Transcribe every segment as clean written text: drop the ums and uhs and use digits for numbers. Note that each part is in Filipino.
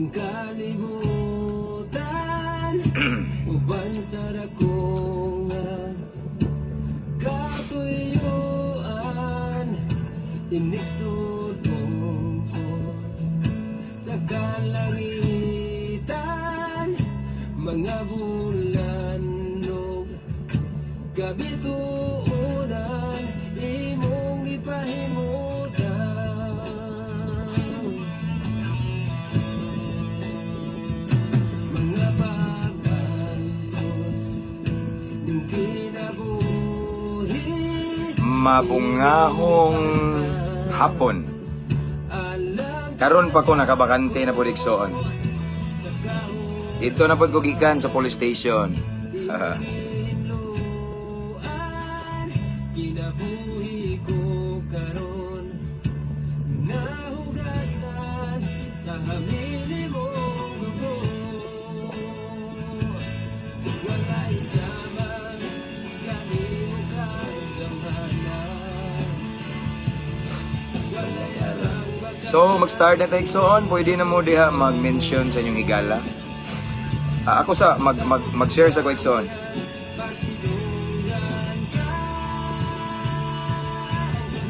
Ning kalibutan uban sa dakong katuyuan inigsudong ko sa kalangitan mga bulan og gabi tuunan imong ipahimutan mga pag-antos ning kinabuhi Mabungahong hapon. Karon pa ko nakabakante na po Diksoon. Dito na po ko gikan sa police station. kinabuhi ko karon nahugasan sa hamili mong dugo wala isama kanimo kagamhanan wala yarang So, mag-start na tayo Diksoon. Pwede na mo diha mag-mention sa inyong higala. Ako sa mag-share sa ko Diksoon. pasidunggan ka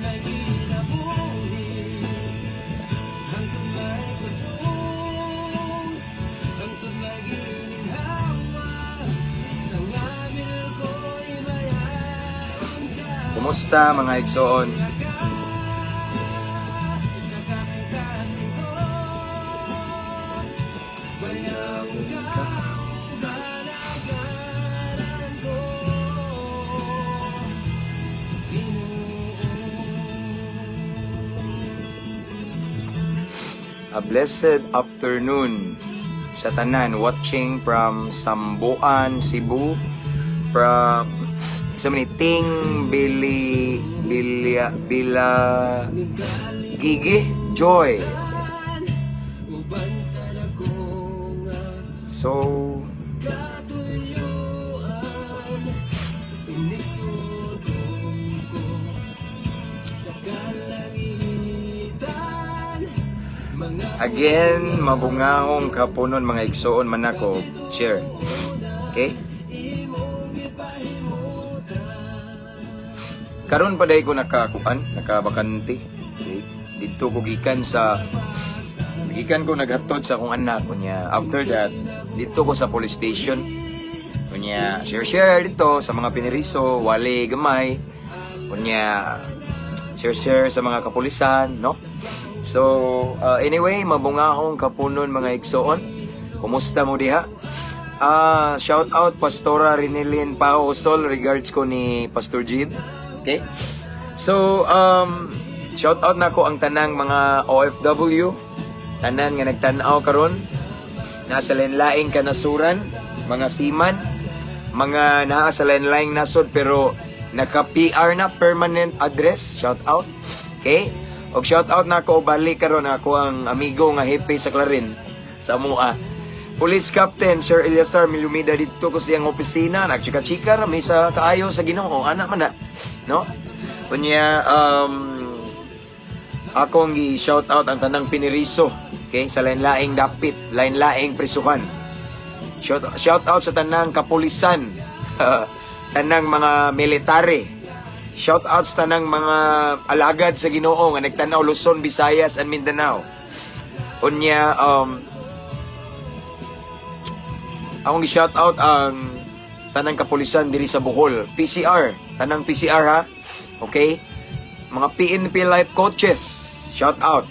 may kinabuhi hangtod may kusog hangtod may gininhawa sa ngabil ko'y mayroon ka Kumusta mga Diksoon? sa kasing-kasing ko bayawang ka kalagaran ko A blessed afternoon sa tanan watching from Sambuan, Cebu, from sa Ting Bila Gigi Joy. uban sa dakong So, katuyuan inigsudong ko sa kalangitan mga again, mabungahong kapunon mga Igsoon man ako. Share. Okay? imong ipahimutan Karon pa day ko nakabakante. Okay? Dito ko gikan ko naghatod sa akong anak kunya. After that, dito ko sa police station. Kunya, share dito sa mga piniriso, wali gamay. Kunya, share sa mga kapulisan, no? So, anyway, mabungahong kapunon mga Igsoon. Kumusta mo diha? Shout out Pastora Rinelin Pao Sol, regards ko ni Pastor Jib. Okay? So, shout out na ko ang tanang mga OFW, tanan nga nagtanaw karon, nasa lain-laing kanasuran, mga seaman, mga naa sa lain-laing nasod pero naka-PR na permanent address, shout out. Okay? Og shout out na ko balik karon ako ang amigo nga hepe sa Clarin sa MUA. Police Captain Sir Eliasar Milumida dito ko siyang opisina, nagchika-chika ra may sa kaayo sa Ginoo, ana man na, no? Kunya akong gi-shout out ang tanang piniriso, okay, sa lain-laing dapit, lain-laing prisuhan. Shout out sa tanang kapulisan, tanang mga military. Shout out sa tanang mga alagad sa Ginoo nga nagtanaw Luzon, Visayas and Mindanao. Unya akong gi-shout out ang tanang kapulisan diri sa Bohol, PCR, tanang PCR ha. Okay? Mga PNP life coaches, shout out.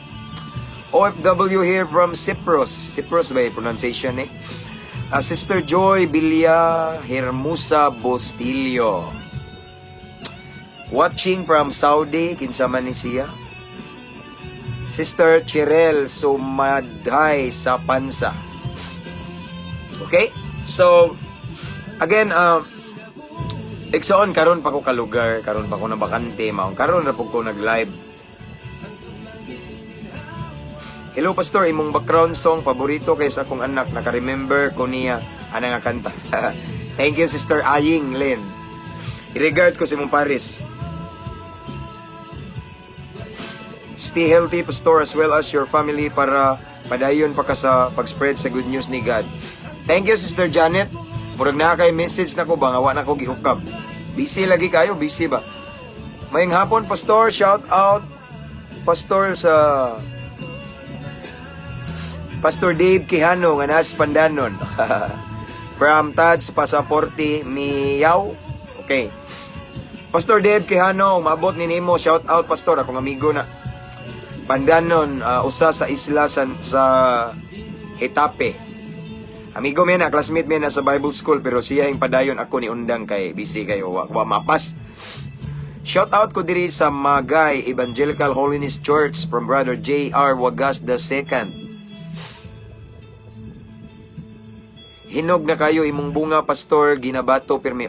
OFW here from Cyprus. Cyprus ba yung pronunciation eh? Sister Joy Bilia Hermosa Bostillo. Watching from Saudi, kinsa man ni siya. Sister Chirel Sumadhay sa Pansa. Okay? So, again, Igsoon, karon pa ko kalugar, karon pa ko na bakante, maong karon na po ko nag-live. Hello Pastor, imong background song paborito kay sa akong anak, naka-remember ko niya ana nga kanta. Thank you Sister Aying Lynn. I-regard ko si mong Paris. Stay healthy Pastor as well as your family para padayon pa ka sa pag-spread sa good news ni God. Thank you, Sister Janet. Murag na kay message na ko ba, nga wa na ko gihukab. Busy lagi kayo, busy ba? Mayong hapon, Pastor, shout out. Pastor sa Pastor Dave Quijano nga nas Pandanon. From Tads Pasaporte Miyaw. Okay. Pastor Dave Quijano, umabot ni Nemo, shout out Pastor, akong amigo na Pandanon, usa sa isla sa Hetape. Amigo mi na, classmate mi na sa Bible School, pero siya yung padayon, ako ni undang kay busy kayo, wa mapas. Shout out ko diri sa Magay Evangelical Holiness Church from Brother J.R. Wagas II. Hinog na kayo imong bunga, Pastor, ginabato pirmi.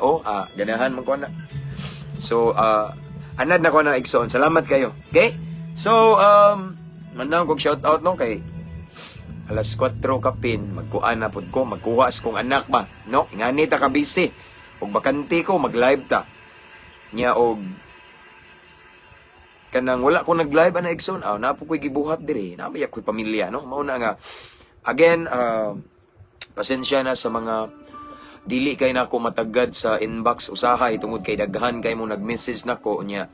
Ganahan man ko na. So, anad na ko na igsoon. Salamat kayo. Okay? So, manang kong shout out no kay alas 4 kapin, magkuan na pud ko, magkuha sa kong anak ba, no? Ingani ta ka busy. Ug bakante ko, mag-live ta. Nya og kanang wala ko nag-live ana igsoon, napo ko'y gibuhat diri, namay ako'y pamilya, no? Mao na nga. Again, pasensya na sa mga dili kay nako matagad sa inbox usahay tungod kay daghan kay mo nag-message nako nya.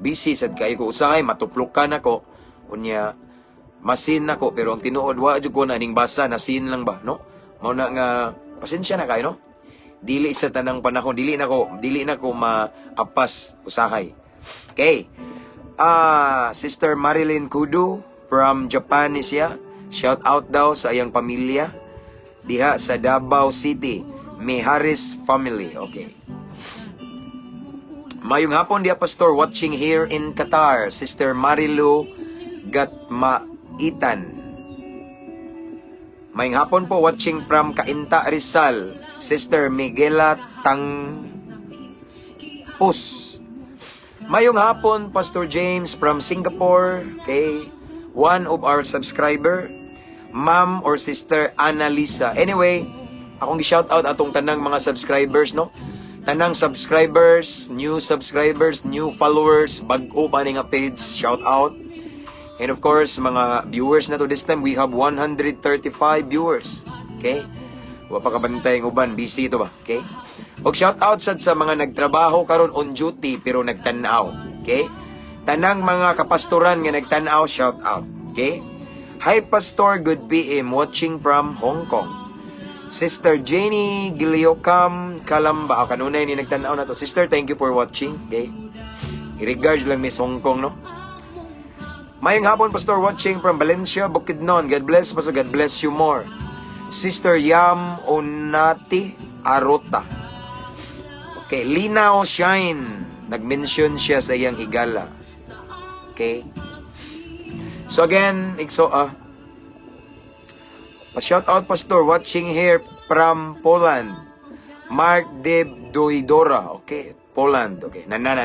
Busy sad kay ko usahay, matuplukan ako unya. Masin nako pero ang tinuod wa jud ko na ning basa na sin lang ba, no? Mao na nga pasensya na kay, no? Dili sa tanang panahon, dili na ko maapas usahay. Okay. Sister Marilyn Kudu from Japan ni siya. Shout out daw sa iyang pamilya diha sa Davao City, Miharis family. Okay. Mayong hapon dia Pastor, watching here in Qatar, Sister Marilu Gatmaitan. Mayong hapon po, watching from Cainta, Rizal, Sister Miguela Tangpus. Mayong hapon, Pastor James from Singapore. Okay. One of our subscriber, Ma'am or Sister Annalisa. Anyway, akong gi-shout out atong tanang mga subscribers, no? Tanang subscribers, new followers, bag-o pa nga page, shout out. And of course, mga viewers na to this time, we have 135 viewers. Okay? Wa pa kabantay ng uban, busy ito ba? Okay? Og shout out sa mga nagtrabaho karon on duty pero nagtanaw. Okay? Tanang mga kapastoran nga nagtanaw, shout out. Okay? Hi Pastor, good PM, watching from Hong Kong. Sister Jenny Giliocam Kalamba, kanunay ni nagtanaw na to. Sister, thank you for watching. Okay? I-regards lang Miss Hong Kong, no? Mayong hapon, Pastor, watching from Valencia, Bukidnon. God bless, Pastor. God bless you more. Sister Yam Onati Arota. Okay, Linaw Shine. Nag-mention siya sa iyang higala. Okay? So again, pa-shout out, Pastor, watching here from Poland. Mark Deb Doidora. Okay, Poland. Okay, nanana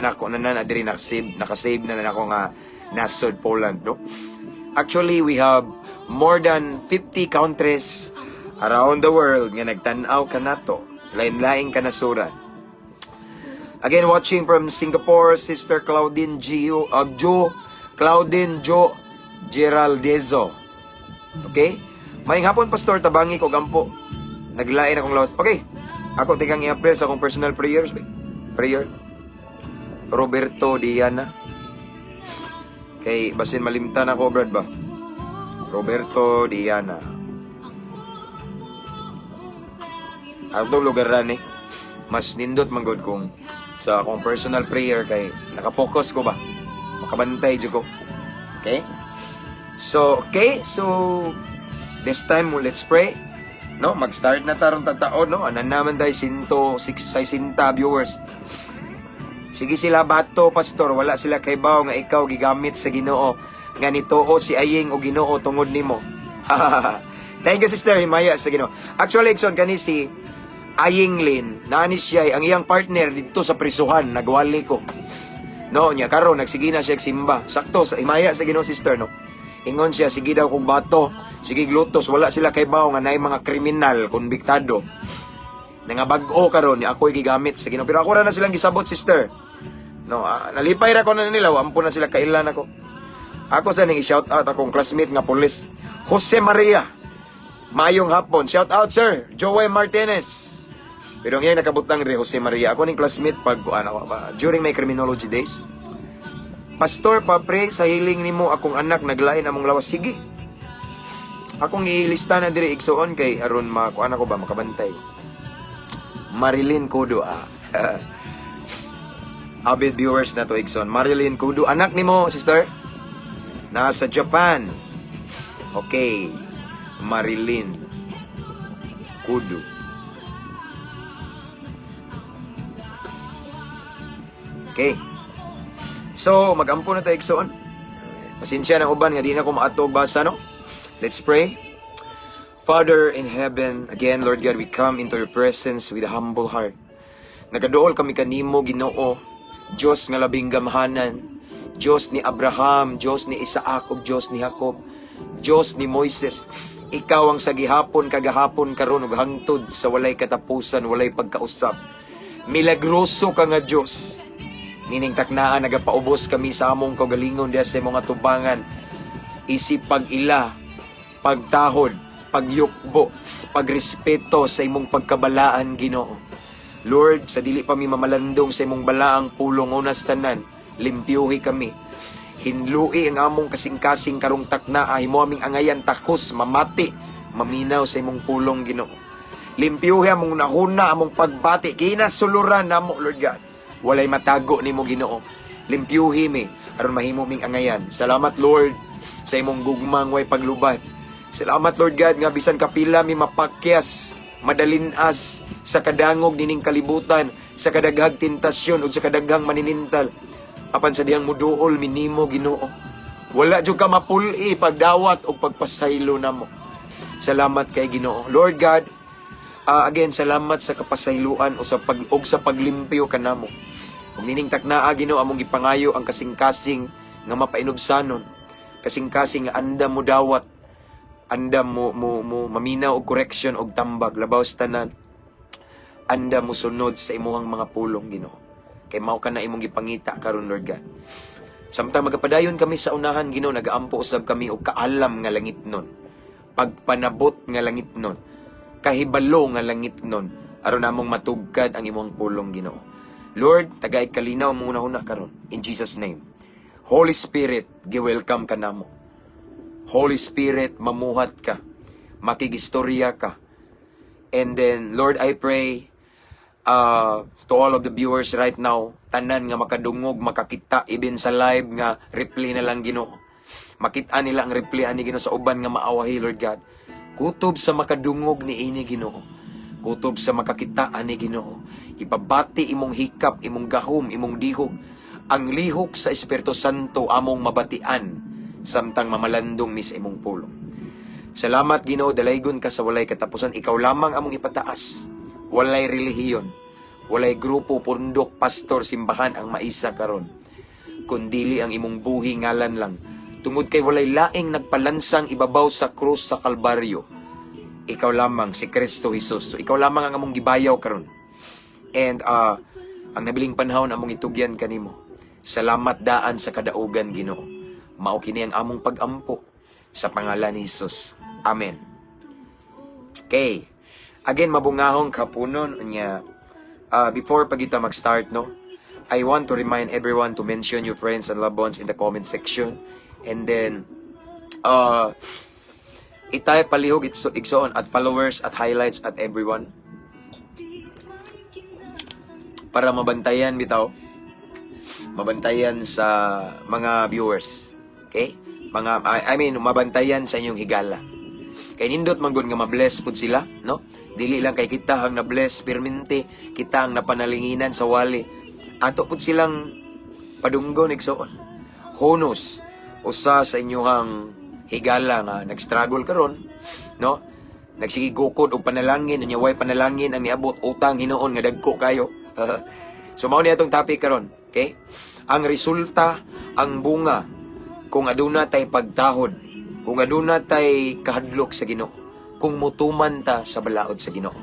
diri nakasave na ako nga nasod Poland, no? Actually, we have more than 50 countries around the world nga nagtanaw kanato. Lain-laing kanasuran. Again, watching from Singapore, Sister Claudine Jo Geraldezo. Okay? Maying hapon, Pastor, tabangi ko gampo. Naglain akong lawas. Okay. Ako tikang i-apply sa akong personal prayers. Prayer. Roberto Diana. Kay basin malimtan ako, brad ba? Roberto Diana. Atong lugar ran mas nindot manggod kong sa akong personal prayer kay nakafocus ko ba? Makabantay dyan ko. Okay? So, this time, let's pray. No, mag-start na tarong tataon, no? Anan naman tayo 160 viewers. Sige sila bato, Pastor, wala sila kay baw nga ikaw gigamit sa Ginoo. Nga nitoo si Aying o Ginoo tungod nimo. Thank you, Sister Himaya sa Ginoo. Actually, Exxon, kani si Aying Lin, naanis siya, ang iyang partner dito sa prisuhan, nagwali ko. No, niya karon nagsige na siya simba. Sakto sa Himaya sa Ginoo, Sister, no? Ingon siya, sige daw kung bato, sige glutos, wala sila kay baw nga naay mga kriminal, konbiktado. Nangabag-o karon ni ako'y gigamit sa Ginoo. Pero ako ra na silang gisabot, Sister. No, nalipay ra ko na nila, ampo na sila kailan ako. Ako sa ning i-shout out akong classmate nga pulis. Jose Maria. Maayong hapon. Shout out, sir. Joey Martinez. Pero ngayon nakabutang rin Jose Maria. Ako ning classmate pag during my criminology days. Pastor, papre, sa hiling nimo akong anak naglain among lawas. Sige. Akong ilista na diri igsoon kay aron makuan ako ba makabantay. Marilyn Kudo. Avid viewers na to igsoon. Marilyn Kudo. Anak nimo, sister? Nasa Japan. Okay. Marilyn Kudo. Okay. So, mag-ampo na tayo igsoon. Pasensya ng uban nga di na ko maatog basa, no? Let's pray. Father in heaven, again, Lord God, we come into your presence with a humble heart. Nagadool kami kanimo, Ginoo, Diyos nga labing gamhanan, Diyos ni Abraham, Diyos ni Isaac, ug Diyos ni Jacob, Diyos ni Moises. Ikaw ang sa gihapon, kagahapon, karon ug hangtod sa walay katapusan, walay pagkausap. Milagroso ka nga Diyos. Nining taknaan, nagapaubos kami sa among kaugalingon diya sa mga tubangan. Isip pag-ila, pagtahod, pagyukbo, pagrespeto sa imong pagkabalaan, Ginoo. Lord, sa dili pa mi mamalandong sa imong balaang pulong unas tanan, limpyuhi kami. Hinlui ang among kasing-kasing karong taknaa, himo aming angayan takos, mamati, maminaw sa imong pulong, Ginoo. Limpyuhi among nahuna, among pagbati, kinasuluran namo, Lord God. Walay matago nimo, Ginoo. Limpyuhi mi aron mahimo ming angayan. Salamat, Lord, sa imong gugmang way paglubad. Salamat, Lord God, nga bisan kapila mi mapakyas, madalinas sa kadangog nining kalibutan, sa kadaghang tentasyon ug sa kadaghang maninintal. Apan sa diyang muduol minimo, Ginoo. Wala jud ka mapuli pagdawat o pagpasaylo namo. Salamat kay Ginoo. Lord God, again, salamat sa kapasayloan o sa paglimpyo kanamo. Ug nining taknaa, Ginoo, among gipangayo ang kasing-kasing nga mapainubsanon. Kasing-kasing nga andam mo dawat, andam mo maminaw og correction og tambag labaw sa tanan. Andam mo sunod sa imuhang mga pulong, Ginoo. Kay mao ka na imong gipangita karon, Lord God. Samtang magapadayon kami sa unahan, Ginoo, nagaampo usab kami og kaalam nga langit nun. Pagpanabot nga langit nun. Kahibalo nga langit nun. Aron namong matugkad ang imong pulong, Ginoo. Lord, tagay kalinaw mo una karon. In Jesus' name. Holy Spirit, gi-welcome ka namo. Holy Spirit, mamuhat ka. Makigistorya ka. And then, Lord, I pray to all of the viewers right now, tanan nga makadungog, makakita, even sa live nga replay na lang, Ginoo. Makita nila ang replay ani, Ginoo, sa uban nga maawahi, Lord God. Kutob sa makadungog ni ini, Ginoo. Kutob sa makakita ani, Ginoo. Ibabati imong hikap, imong gahom, imong dihog. Ang lihok sa Espiritu Santo among mabatian samtang mamalandong mi sa imong pulong. Salamat, Ginoo, dalaygon ka sa walay katapusan. Ikaw lamang among ipataas. Walay relihiyon, walay grupo, pundok, pastor, simbahan ang maisa karon. Kundili ang imong buhi ngalan lang. Tungod kay walay laing nagpalansang ibabaw sa krus sa Kalbaryo. Ikaw lamang, si Kristo Jesus. So, ikaw lamang ang among gibayaw karon. And ang nabiling panahon among itugyan kanimo. Salamat daan sa kadaugan, Ginoo. Mao kini ang among pag-ampo sa pangalan ni Jesus. Amen. Okay. Again, mabungahong kapunon niya. Before pa kita mag-start, no? I want to remind everyone to mention your friends and loved ones in the comment section. And then, itay palihog igsoon at followers at highlights at everyone. Para mabantayan bitaw. Mabantayan sa mga viewers. Okay? Mabantayan sa inyong higala. Kay nindot man gud nga ma-bless pud sila, no? Dili lang kay kita ang na-bless permente, kita ang napanalinginan sa wali. Ato pud silang padunggon igsoon. Honus usa sa inyong higala nga nag-struggle karon, no? Nagsigigukod og panalangin, unya way panalangin ang niabot utang hinuon nga dagko kayo. So mao ni atong topic karon, okay? Ang resulta, ang bunga kung aduna tay pagtahod, kung aduna tay kahadlok sa Ginoo, kung mutuman ta sa balaod sa Ginoo.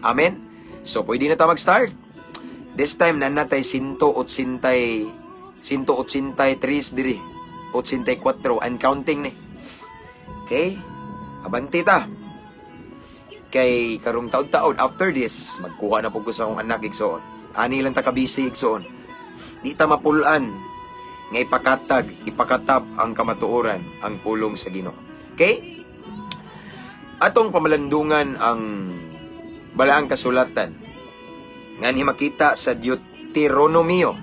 Amen. So pwede na ta mag-start. This time na natay 183 diri. 84 and counting ni. Okay? Abanti ta. Kay karong taon-taon after this, magkuha na po ko sa akong anak igsoon. Ani lang ta kabisi igsoon. Di ta mapulan nga ipakatab ang kamatuoran, ang pulong sa Ginoo. Okay? Atong pamalandungan ang balaang kasulatan nga ni makita sa Deuteronomio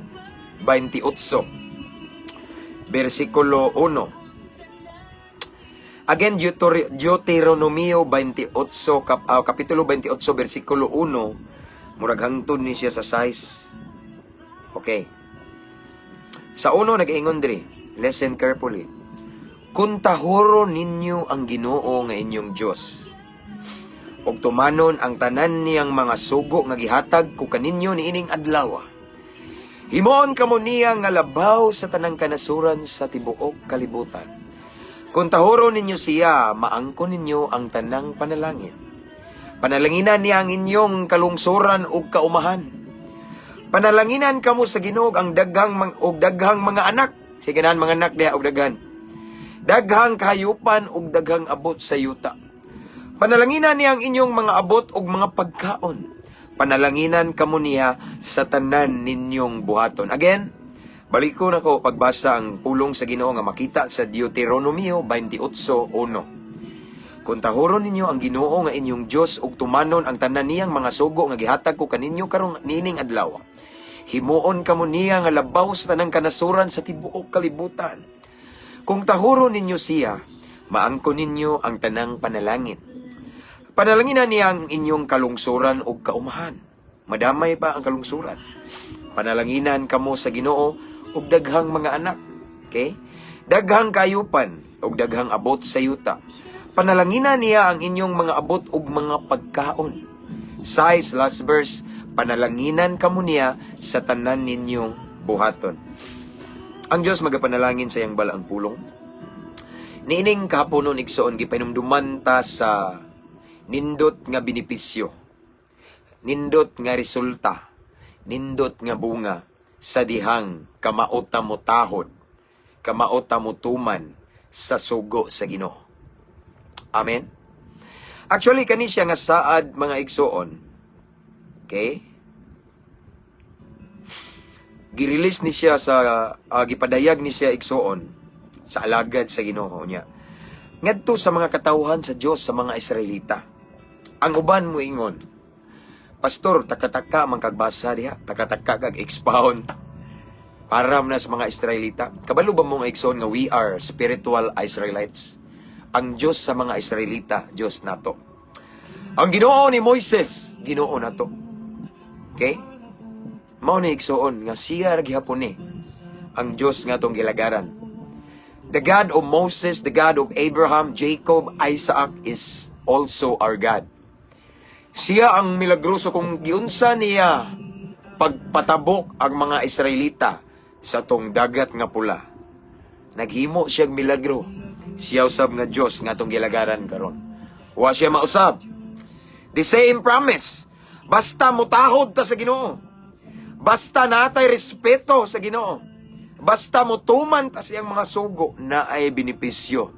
28 versikulo 1. Again, Deuteronomio 28 kapitulo 28 versikulo 1, murag hangtod ni siya sa size. Okay. Sa uno nag-ingon diri, listen carefully. Kung tahuro ninyo ang Ginoo nga inyong Dios, ug tumanon ang tanan niyang mga sugo nga gihatag ko kaninyo niining adlaw, himoon kamo niya nga labaw sa tanang kanasuran sa tibuok kalibutan. Kung tahuro ninyo siya, maangkon ninyo ang tanang panalangin. Panalanginan niya ang inyong kalungsuran ug kaumahan. Panalanginan kamo sa Ginoo ang daghang mga anak. Sige nan mga anak diha og daghan. Daghang kahayupan ug daghang abot sa yuta. Panalanginan niya ang inyong mga abot ug mga pagkaon. Panalanginan kamo niya sa tanan ninyong buhaton. Again, balik ko na ko pagbasa ang pulong sa Ginoo nga makita sa Deuteronomio 28:1. Kung tahuron ninyo ang Ginoo nga inyong Dios ug tumanon ang tanan niyang mga sugo nga gihatag ko kaninyo karong nining adlaw, himuon kamo niya nga labaw sa tanang kanasuran sa tibuok kalibutan. Kung tahuron ninyo siya, maangkon ninyo ang tanang panalangin. Panalanginan niya ang inyong kalungsuran ug kaumahan. Madamay pa ang kalungsuran. Panalanginan kamo sa Ginoo ug daghang mga anak. Okay? Daghang kayupan ug daghang abot sa yuta. Panalanginan niya ang inyong mga abot ug mga pagkaon. Size, last verse, panalanginan kamo niya sa tanan ninyong buhaton. Ang Diyos magapanalangin sa iyang balaang pulong. Niining kahaponon igsoon gipainumduman ta sa nindot nga benepisyo, nindot nga resulta, nindot nga bunga sa dihang kamaota mo tahod, kamaota mo tuman sa sugo sa Ginoo. Amen? Actually, kani siya nga saad mga igsoon. Okay? Girelease ni siya sa, gipadayag ni siya igsoon sa alagad sa Ginoo niya. Ngadto sa mga katawhan sa Dios sa mga Israelita. Ang uban mo ingon, Pastor, takataka man kagbasa diha, takataka kag expound. Param na sa mga Israelita. Kabalo ba mo nga igsoon nga we are spiritual Israelites? Ang Dios sa mga Israelita, Dios nato. Ang Ginoo ni Moises, Ginoo nato. Okay? Mao ni igsoon nga siya ra gihapon ni ang Dios nga tong gilagaran. The God of Moses, the God of Abraham, Jacob, Isaac is also our God. Siya ang milagroso kung giunsa niya pagpatabok ang mga Israelita sa tong dagat nga pula. Naghimo siyang milagro. Siya usab nga Dios nga tong gilagaran karon. Wa siya mausab. The same promise. Basta mutahod ta sa Ginoo. Basta natay respeto sa Ginoo. Basta mutuman ta siyang mga sugo na ay benepisyo.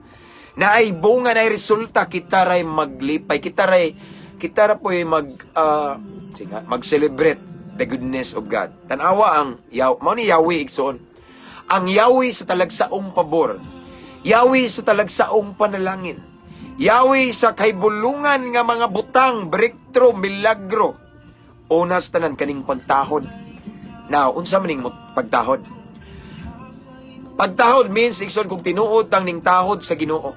Na ay bunga na ay resulta, kita ray maglipay, kita ra po'y mag-celebrate the goodness of God. Tanawa ang mao ni Yahweh igsoon. Ang Yahweh sa talagsaong pabor. Yahweh sa talagsaong panalangin. Yahweh sa kaibulungan nga mga butang, breakthrough, milagro. Unas tanan kaning pagtahod. Now, unsa maning pagtahod? Pagtahod means igsoon kung tinuod tang ning tahod sa Ginoo.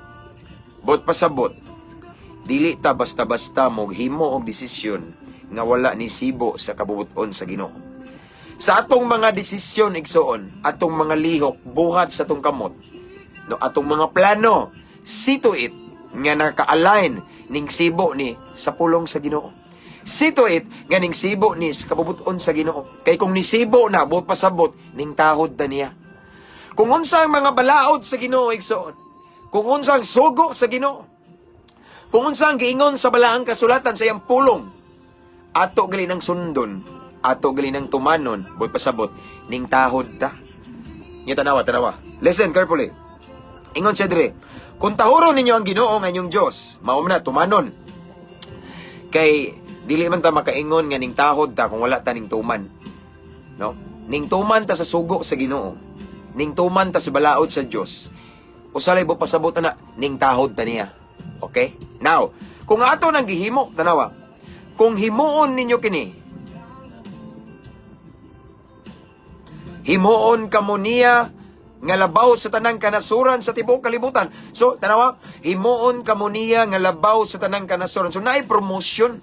Bot pasabot. Dili ta basta-basta mo himo og desisyon nga wala ni sibo sa kabubuton sa Ginoo. Sa atong mga desisyon igsoon, atong mga lihok buhat sa atong kamot, no atong mga plano, see to it nga naka-align ning sibo ni sa pulong sa Ginoo. See to it nga ning sibo ni sa kabubuton sa Ginoo. Kay kung ni sibo na buot pasabot ning tahod ta niya. Kung unsang mga balaod sa Ginoo igsoon, kung unsang sugo sa Ginoo, kung unsang giingon sa balaang kasulatan sa iyang pulong, ato gali ng sundon, ato gali ng tumanon, buot pasabot ning tahod ta. Nya tanawa. Listen carefully. Ingon siya dire, kung tahuron ninyo ang Ginoo nga inyong Dios, mao man na tumanon. Kay dili man ta makaingon nga ning tahod ta kung wala ta ning tuman. No? Ning tuman ta sa sugo sa Ginoo. Ning tuman ta sa balaod sa Dios. Usalay mo pasabot na ning tahod ta niya. Okay? Now, kung ato nang gihimo, tanawa, kung himuon ninyo kini, himuon kamo niya nga labaw sa tanang kanasuran sa tibuok kalibutan. So, tanawa, himuon kamo niya nga labaw sa tanang kanasuran. So, naay promotion,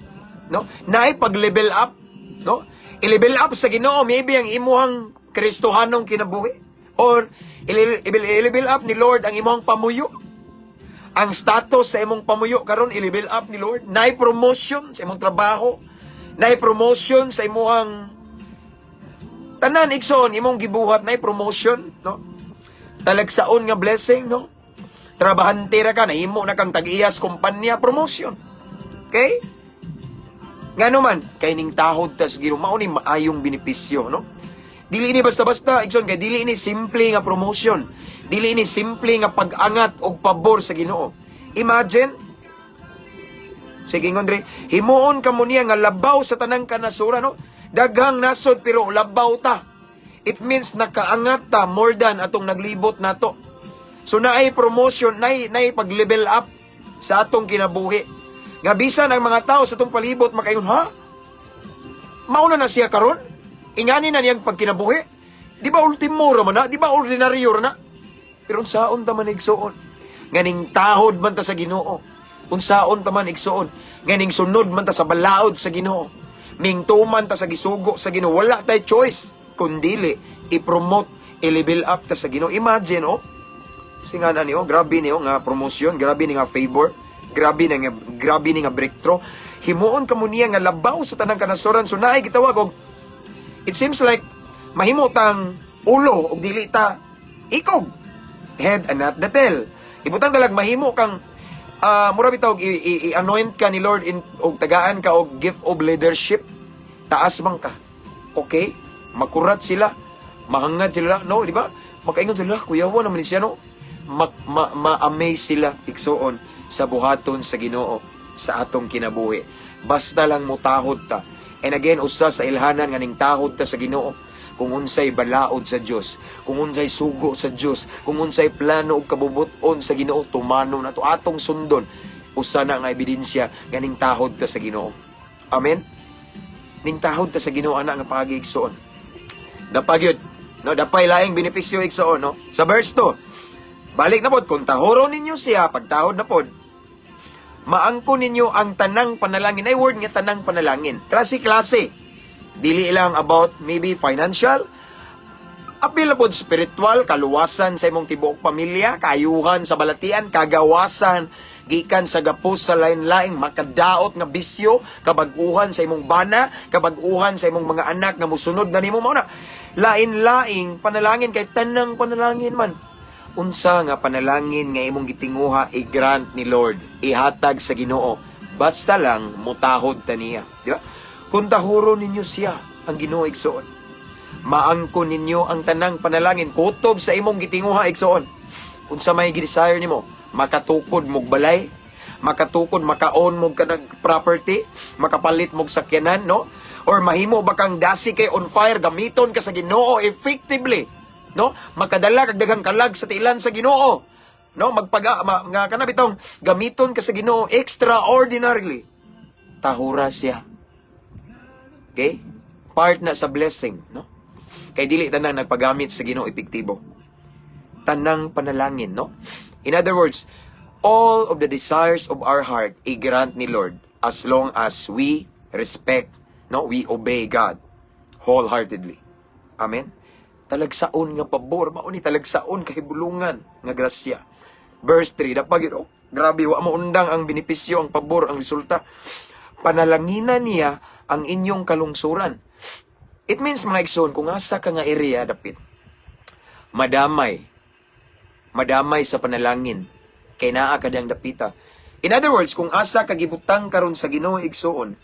no? Naay pag-level up, no? I-level up sa Ginoo, maybe ang imuhang Kristohanong kinabuhi. Or, i-level up ni Lord ang imuhang pamuyo. Ang status sa imong pamuyo karon i-level up ni Lord. Naay promotion sa imong trabaho. Naay promotion sa imong tanan igsoon imong gibuhat, naay promotion, no? Talagsaon nga blessing, no? Trabahante ra ka, nahimo na kang tag-iyas kumpanya, promotion. Okay? Ngano man kay ning tahod tas Ginoo mao ni maayong benepisyo, no? Dili ini basta-basta, igsoon kay dili ini simple nga promotion. Dili ini simple nga pag-angat og pabor sa Ginoo. Imagine, sige ngondre, himuon kamo niya nga labaw sa tanang kanasuran, no? Daghang nasod pero labaw ta. It means nakaangat ta more than atong naglibot nato. So naay promotion, naay pag-level up sa atong kinabuhi. Nga bisan ang mga tao sa atong palibot makayon, ha? Mauna na siya karon? Ingani na niyang pagkinabuhi? Di ba ultimo ra man na? Di ba ordinaryo ra na? Pero unsaon ta man igsuon? Nganing tahod man ta sa Ginoo. Unsaon ta man igsuon? Nganing sunod man ta sa balaod sa Ginoo. Mingtuman ta sa gisugo sa Ginoo. Wala tay choice kundili i-promote, i-level up ta sa Ginoo. Imagine, oh. Singana niyo, grabe niyo nga promotion, grabe ni nga favor, grabe ni nga breakthrough. Himuon kamo niya nga labaw sa tanang kanasuran. So naay gitawag og, it seems like mahimo tang ulo og dili ta ikog, head and not the tail. Ibutang dalag mahimo kang mura bitaw i-anoint ka ni Lord og tagaan ka og gift of leadership. Taas man ka. Okay? Makurat sila, mahangad sila, no, di ba? Makaingon sila, kuyawa naman siya, no? Ma-amaze sila igsuon sa buhaton sa Ginoo sa atong kinabuhi. Basta lang mutahod ta. And again, usa sa ilhanan nga ning tahod ta sa Ginoo. Kung unsay balaod sa Dios, kung unsay sugo sa Dios, kung unsay plano ug kabubuton sa Ginoo, tumano na to atong sundon. Usa na nga ebidensya nga ning tahod ta sa Ginoo. Amen. Ning tahod ta sa Ginoo ana nga pagigsuon. Dapagyud, no, dapay laing benepisyo igsuon, no. Sa verse 2. Balik na pod, kung tahoron ninyo siya, pagtahod na pod, maangko ninyo ang tanang panalangin. Ay word nga tanang panalangin. Klase-klase. Dili lang about maybe financial, apil na pod spiritual, kaluwasan sa imong tibuok pamilya, kayuhan sa balatian, kagawasan, gikan sa gapos sa lain-laing, makadaot nga bisyo, kabag-uhan sa imong bana, kabag-uhan sa imong mga anak nga musunod na nimo mao na. Lain-laing panalangin kay tanang panalangin man. Unsa nga panalangin nga imong gitinguha i-grant ni Lord, ihatag sa Ginoo. Basta lang mutahod ta niya, di ba? Kung tahuron ninyo siya, ang Ginoo igsoon. Maangko ninyo ang tanang panalangin kutob sa imong gitinguha igsoon. Unsa may gi-desire nimo? Makatukod mog balay, makatukod makaon mog kanang property, makapalit mog sakyanan, no? Or mahimo ba kang dasi kay on fire, gamiton ka sa Ginoo effectively, no? Makadala kag daghang kalag sa tiilan sa Ginoo, no? Nga kana bitong gamiton ka sa Ginoo extraordinarily. Tahura siya. Okay? Part na sa blessing, no? Kay dili tanang nagpagamit sa Ginoo epektibo. Tanang panalangin, no? In other words, all of the desires of our heart i-grant ni Lord as long as we respect, no? We obey God wholeheartedly. Amen? Talagsaon nga pabor, mauni talagsaon kahibulungan nga grasya. Verse 3, dapat yun, grabe, wa maundang ang benepisyo, ang pabor, ang resulta. Panalanginan niya ang inyong kalungsuran. It means, mga igsoon, kung asa ka nga area, dapit, madamay sa panalangin, kay naa ka diyang dapita. In other words, kung asa ka gibutang karon sa Ginoo igsoon,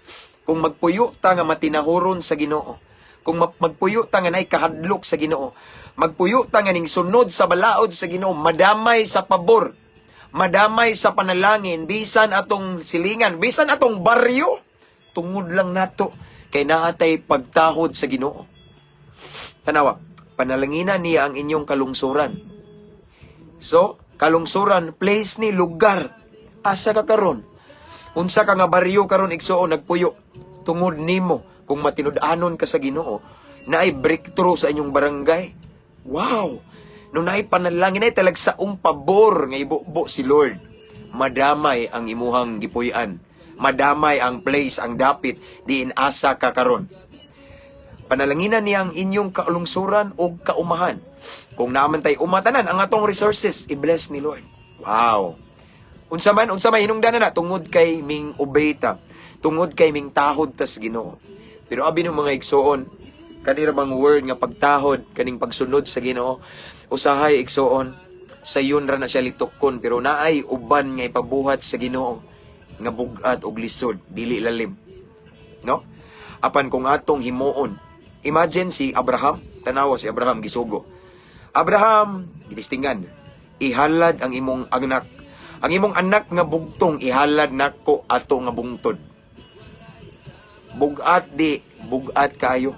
kung magpuyo ta nga matinahuron sa Ginoo, kung magpuyo ta nga nay kahadlok sa Ginoo, magpuyo ta nga ning sunod sa balaod sa Ginoo, madamay sa pabor, madamay sa panalangin, bisan atong silingan, bisan atong baryo, tungod lang nato kay naatay pagtahod sa Ginoo. Tanawa, panalanginan niya ang inyong kalungsuran. So, kalungsuran, place ni lugar. Asa ka karon? Unsa ka nga baryo karon igsuon nagpuyo tungod nimo kung matinud-anon ka sa Ginoo, naay breakthrough sa inyong barangay. Wow! No naay panalangin ay talagsaong pabor nga ibubo si Lord. Madamay ang imuhang gipuy-an. Madamay ang place, ang dapit diin asa ka karon. Panalanginan niya ang inyong kalungsuran o kaumahan. Kung naman tay umatanan ang atong resources, i-bless ni Lord. Wow! Unsa man hinungdanan na tungod kay ming obeyta, tungod kay ming tahod tas Ginoo. Pero abi ng mga igsoon, kanira bang word nga pagtahod, kaning pagsunod sa Ginoo, usahay igsoon, sayon ra na siya litukon, pero naay uban nga ipabuhat sa Ginoo, nga bugat og lisod, dili lalim. No? Apan kung atong himuon, imagine si Abraham, tanawa si Abraham gisugo. Abraham, gitistingan, ihalad ang imong anak. Ang imong anak nga bugtong, ihalad nako ato nga bungtod. Bugat di, bugat kayo.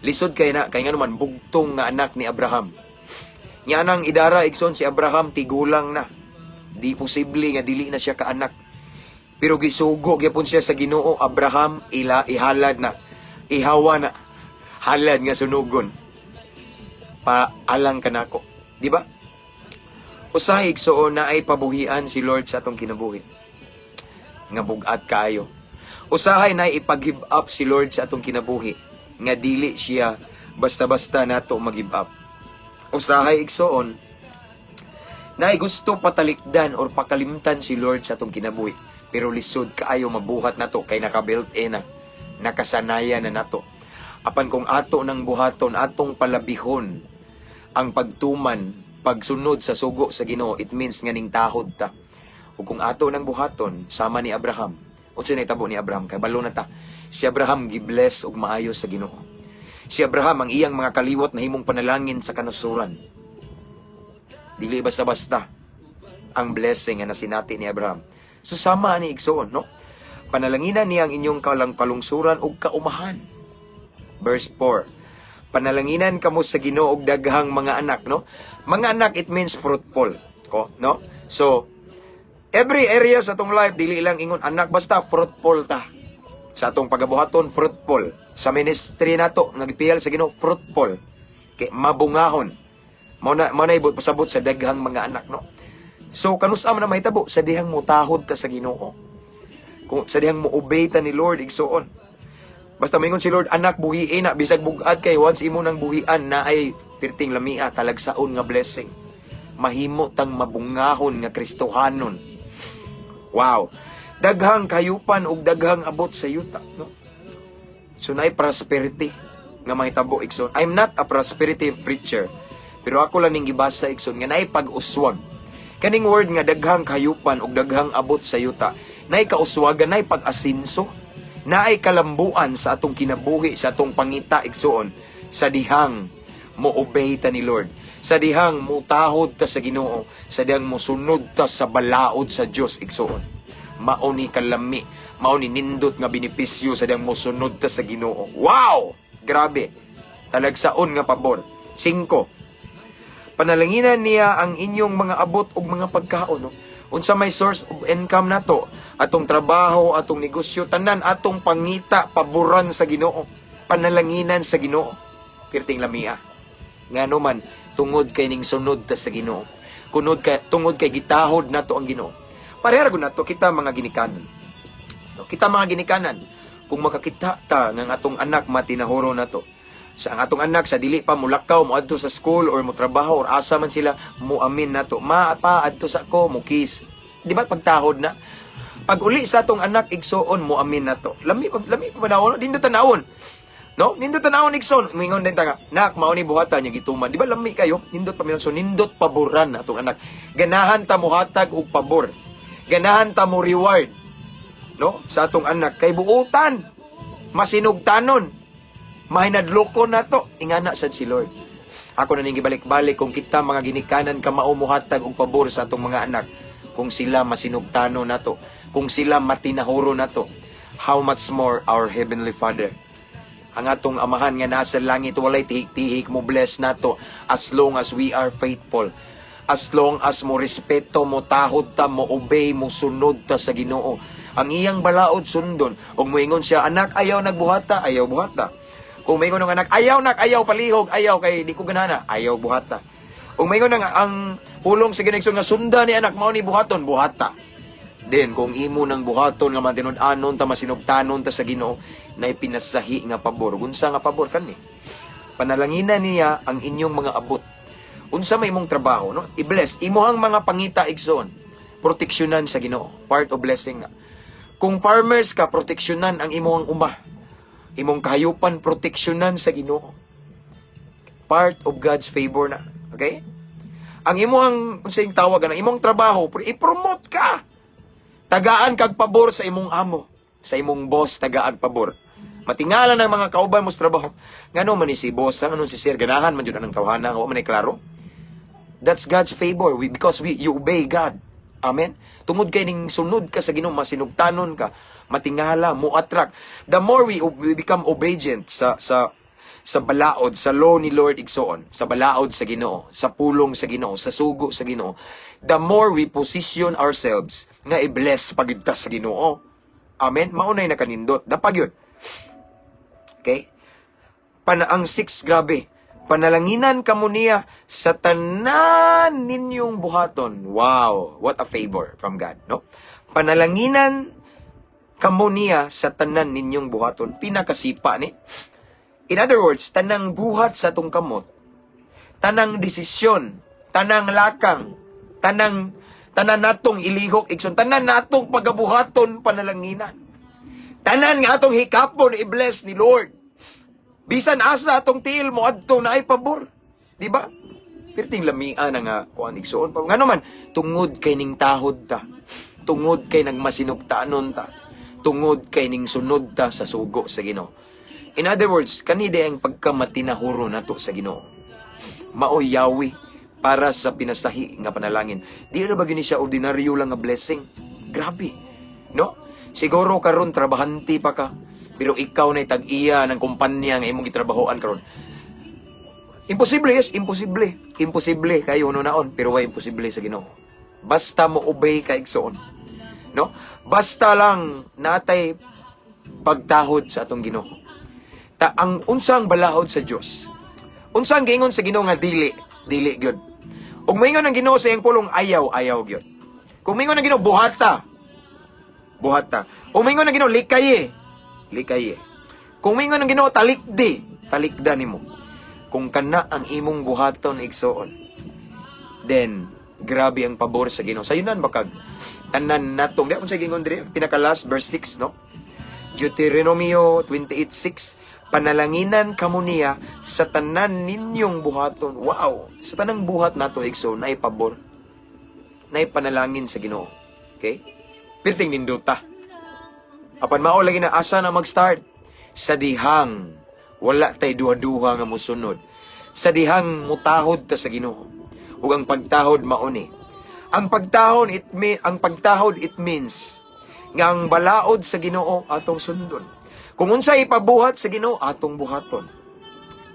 Lisod kay na, kay nga naman, bugtong nga anak ni Abraham. Nya nang idara, igsoon si Abraham, tigulang na. Di posible nga dili na siya kaanak. Pero gisugo, gyapon siya sa Ginoo, Abraham, ihalad na. Ihawa na. Halad nga sunugon. Paalang ka nako. Di ba? Usahay igsoon na ay pabuhian si Lord sa atong kinabuhi. Nga bugat kaayo. Usahay na ipag-give up si Lord sa atong kinabuhi. Nga dili siya basta-basta nato mag-give up. Usahay igsoon na ay gusto patalikdan or pakalimtan si Lord sa atong kinabuhi. Pero lisod kaayo mabuhat nato kay naka-built-in na. Nakasanayan na nato. Apan kung ato nang buhaton, atong palabihon ang pagtuman, pagsunod sa sugo sa Ginoo, it means nga ning tahod ta. O kung ato nang buhaton, sama ni Abraham, o sinay tabo ni Abraham, kay balo na ta, si Abraham gibless og maayos sa Ginoo. Si Abraham ang iyang mga kaliwat na himong panalangin sa kanasuran. Dili basta-basta ang blessing nga nasinati ni Abraham. So sama ni igsoon, no? Panalanginan niya ang inyong kalungsuran og kaumahan. Verse 4. Panalanginan kamo sa Ginoo og daghang mga anak, no? Mga anak, it means fruitful, no? So, every area sa atong life, dili lang ingon anak, basta fruitful ta. Sa atong pagabuhaton, fruitful. Sa ministry nato, nga gipiyal sa Ginoo, fruitful. Kay mabungahon. Mao na ibot pasabot sa daghang mga anak, no? So, kanus-am na mahitabo sa dihang mutahod ka sa Ginoo. Kung sa dihang mo obey ta ni Lord igsoon. Basta maingon si Lord, anak, buhiin na, bisag bugat kay, once imo nang buhian na ay pirting lamia, talagsaon nga blessing. Mahimo tang mabungahon nga Kristohanon. Wow! Daghang kayupan ug daghang abot sa yuta, no? So, naay prosperity nga mahitabo, igsoon. I'm not a prosperity preacher, pero ako lang ning gibasa, igsoon, nga naay pag-uswag. Kaning word nga daghang kayupan ug daghang abot sa yuta, naay kauswagan, naay pag-asinso, naay kalambuan sa atong kinabuhi, sa atong pangita, igsuon, sa dihang mo obey ta ni Lord, sa dihang mo tahod ta sa Ginoo, sa dihang mo sunod ta sa balaod sa Dios, igsuon. Mao ni kalami, mao ni nindot nga benepisyo sa dihang mo sunod ta sa Ginoo. Wow! Grabe. Talagsaon nga pabor. 5. Panalanginan niya ang inyong mga abot ug mga pagkaon, no? Unsa may source of income nato, atong trabaho, atong negosyo, tanan atong pangita, paboran sa Ginoo, panalanginan sa Ginoo. Pirting lamia. Ngano man tungod kay ning sunod ta sa Ginoo. Tungod kay gitahod nato ang Ginoo. Pareha gud nato kita mga ginikanan. No, kita mga ginikanan, kung makakita ta ng atong anak matinahuro nato. Sa ang atong anak sa dili pa mulakaw mo adto sa school or mo trabaho or asa man sila mo amin nato, ma pa adto sa ko mo kiss, di ba pagtahod na pag uli sa atong anak igsoon mo amin nato, lami pa manawon dindo tanawon, no? Nindot tanawon igsoon mingon din ta nga nak mao ni buhatan nya gituman, di ba lami kayo nindot pa so nindot paboran atong anak, ganahan ta mo hatag og pabor, ganahan ta mo reward, no, sa atong anak kay buutan masinugtanon. Mahinadloko na to. Ingana sad si Lord. Ako na ning gibalik-balik kung kita mga ginikanan ka maumuhatag og pabor sa atong mga anak, kung sila masinugtano na to, kung sila matinahuro na to, how much more our Heavenly Father. Ang atong amahan nga nasa langit, walay tihik-tihik mo bless nato as long as we are faithful. As long as mo respeto, mo tahod ta, mo obey, mo sunod ta sa Ginoo. Ang iyang balaod sundon. Ug moingon siya, anak, ayaw nagbuhata, ayaw buhata. Kung moingon ng anak, ayaw palihog, ayaw kay di ko ganana, ayaw buhata. Kung moingon nga ang pulong sa ginigson nga sunda ni anak, mao ni buhaton, buhata. Then kung imo nang buhaton nga matinud-anon ta, masinugtanon ta sa Ginoo, na ipinasahi nga pabor. Unsa nga pabor kani? Panalanginan niya ang inyong mga abot. Unsa may imong trabaho, no? I-bless imuhang mga pangita igsoon. Proteksyonan sa Ginoo, part of blessing na. Kung farmers ka, proteksyonan ang imong uma. Imong kahayupan, proteksyonan sa Ginoo. Part of God's favor na. Okay? Ang imong unsay tawag na imong trabaho, i-promote ka. Tagaan kag pabor sa imong amo, sa imong boss, tagaan pabor. Matingala ng mga kauban mo sa trabaho. Ngano man ni si boss, ngano si sir, ganahan man jud anang tawhana, wa man ni klaro. That's God's favor because you obey God. Amen. Tungod kay ning sunod ka sa Ginoo, masinugtanon ka, matingala mo attract. The more we become obedient sa balaod, sa law ni Lord igsoon, sa balaod sa Ginoo, sa pulong sa Ginoo, sa sugo sa Ginoo, the more we position ourselves nga i-bless pagid ta sa Ginoo. Amen. Maunay na kanindot, dapag yun. Okay? Ang 6, grabe. Panalanginan kamo niya sa tanan ninyong buhaton. Wow, what a favor from God, no? Panalanginan kamo niya sa tanan ninyong buhaton. Pinakasipa ni. In other words, tanang buhat sa tong kamot, tanang desisyon, tanang lakang, tanan natong ilihok igsoon, tanan natong pagabuhaton panalanginan. Tanan nga atong hikapon i-bless ni Lord. Bisan asa atong tiil mo adto na ay pabor. Di ba? Pirting lamian na nga kuan igsoon pa. Ngano man tungod kay ning tahod ta. Tungod kay nagmasinugtanon ta. Tungod kay ning sunod ta sa sugo sa Ginoo. In other words, kanide ang pagkamatinahuro nato sa Ginoo. Mao yawi para sa pinasahi nga panalangin. Di ra ba gini siya ordinaryo lang nga blessing? Grabe. No? Siguro karon trabahanti pa ka, pero ikaw na'y tag-iya ng kumpanya nga imong gitrabahoan karon. Imposible, yes, imposible. Imposible kayo no naon, pero way imposible sa Ginoo. Basta mo obey ka igsoon. No? Basta lang natay pagtahod sa atong Ginoo. Ang unsang balahod sa Dios. Unsang giingon sa Ginoo nga dili gyud. Ug moingon ang Ginoo sa iyang pulong ayaw gyud. Kung moingon ang Ginoo buhata. Kung moingon ang Ginoo likaye. Kung moingon ang Ginoo talikda nimo. Kung kana ang imong buhaton igsoon, then grabe ang pabor sa Ginoo. Sayunan bakag tanan natong di unsay gingon diri pinaka last verse 6, no? Deuteronomio 28:6, panalanginan kamo niya sa tanan ninyong buhaton. Wow, sa tanang buhat nato igsoon na pabor. Na panalangin sa Ginoo. Okay? Pirting ninduta. Apan mao lagi na asa na mag-start sa dihang wala tay duha-duha nga mosunod. Sa dihang mutahod ta sa Ginoo. Ug ang pagtahod mao ni. Ang pagtahod it means nga ang balaod sa Ginoo atong sundon. Kung unsay ipabuhat sa Ginoo atong buhaton.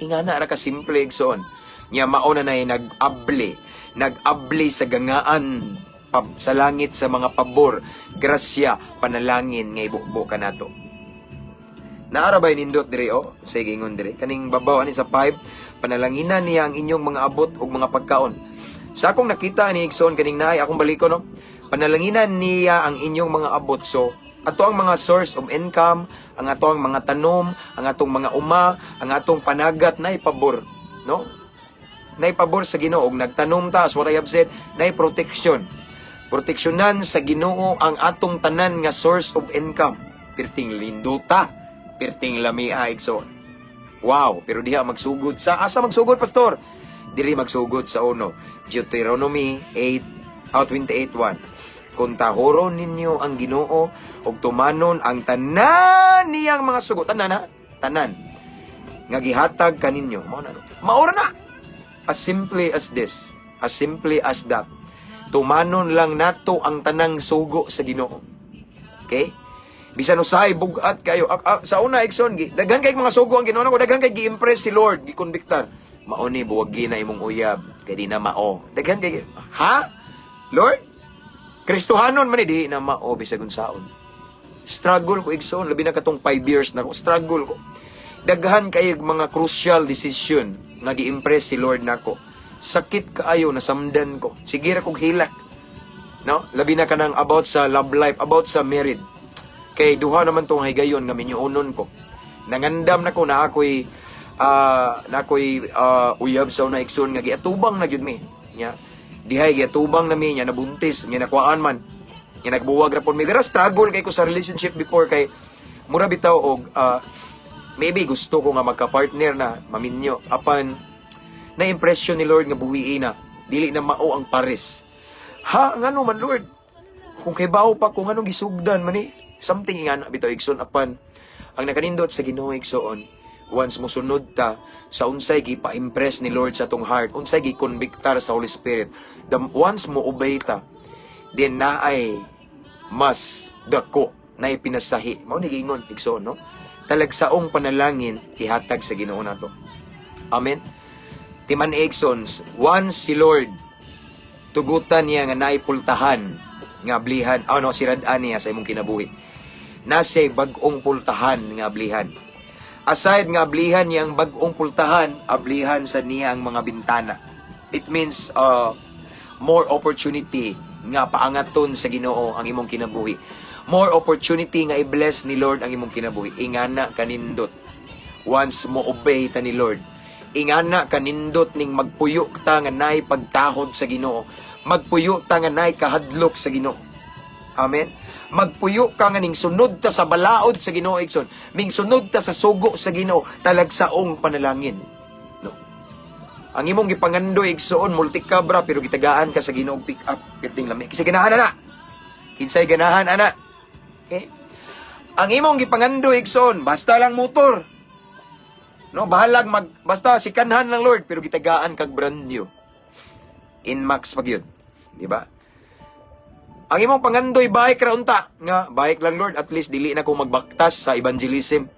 Ingana ra ka simple igsoon. Nya mao na nay nag-abli sa gangaan sa langit sa mga pabor, grasya, panalangin nga ibuhbo kanato. Naarabay nindot diri sa gingon diri kaning babaw ani sa 5, panalanginan niya ang inyong mga abot ug mga pagkaon. Sa akong nakita ni igsoon kaning naay akong balikon, no. Panalanginan niya ang inyong mga abot. So ato ang mga source of income, ang ato ang mga tanom, ang atong mga uma, ang atong panagat nay pabor, no? Nay pabor sa Ginoo ug nagtanom ta as what I have said, nay protection. Proteksyonan sa Ginoo ang atong tanan nga source of income. Pirting linduta, pirting lamia igsoon. Wow, pero diha magsugod sa asa magsugod pastor? Diri magsugod sa Deuteronomy 28:1. Kung tahoron ninyo ang Ginoo ug tumanon ang tanan niyang mga sugo, tanan. nga gihatag kaninyo. Mao na no. Maura na. As simply as this, as simply as that. Tumanon lang nato ang tanang sugo sa Ginoo. Okay? Bisan usahay bugat kayo. Sa una Ikson, daghan kay mga sugo ang Ginoo ko, daghan kay gi-impress si Lord, gi-convictan. Mao ni buwag na imong uyab, kay di na mao. Daghan kay ha? Lord? Kristohanon man di na mao bisag unsaon. Struggle ko Ikson, labi na katong 5 years na ko, struggle ko. Daghan kay mga crucial decision nga gi-impress si Lord nako. Sakit kaayo nasamdan ko. Sige ra kog hilak. No? Labi na kanang about sa love life, about sa marriage. Kay duha naman tong higayon nga minyuonon ko. Nangandam na ko na ako'y uyab sa una Ikson nga giatubang na jud mi. Nya dihay giatubang na mi nya nabuntis, nya nakuan man. Nya nagbuwag ra pon mi. Pero struggle kay ko sa relationship before kay mura bitaw og maybe gusto ko nga magka-partner na maminyo apan na impression ni Lord nga buhiin na dili na mao ang pares. Ha ngano man Lord? Kung kay bawo pa kung anong gisugdan man ni something nga bitaw Ikson apan ang nakanindot sa Ginoo Ikson once mo sunod ta sa unsay gipa-impress ni Lord sa tong heart, unsay gi-convictar sa Holy Spirit, once mo obey ta, then naay mas dako na ipinasahi. Mao ni giingon Ikson no? Talagsaong panalangin ihatag sa Ginoo nato. Amen. Timan Iksons, once si Lord tugutan niya nga naipultahan nga ablihan, sirad-an niya sa imong kinabuhi. Nasay bag-ong pultahan nga ablihan. Aside nga ablihan niya ang bag-ong pultahan, ablihan sa niya ang mga bintana. It means more opportunity nga paangaton sa Ginoo ang imong kinabuhi. More opportunity nga i-bless ni Lord ang imong kinabuhi. Ingana kanindot. Once mo obey ta ni Lord. Ingana kanindot ning magpuyo ta nga naay pagtahod sa Ginoo. Magpuyo ta nga naay kahadlok sa Ginoo. Amen. Magpuyo ka nga ning sunod ta sa balaod sa Ginoo Ikson. Ming sunod ta sa sugo sa Ginoo, talagsaong panalangin. No. Ang imong gipangandoy Ikson multikabra pero gitagaan ka sa Ginoo pick up piting lami. Kasi ganahan ana. Kinsay ganahan ana. Okay? Ang imong gipangandoy Ikson basta lang motor. No, bahalag basta sikanhan ng Lord pero gitagaan kag brand new. Inmax pag yun. Di ba? Ang imong pangandoy bike ra unta nga bike lang Lord, at least dili na ko magbaktas sa evangelism.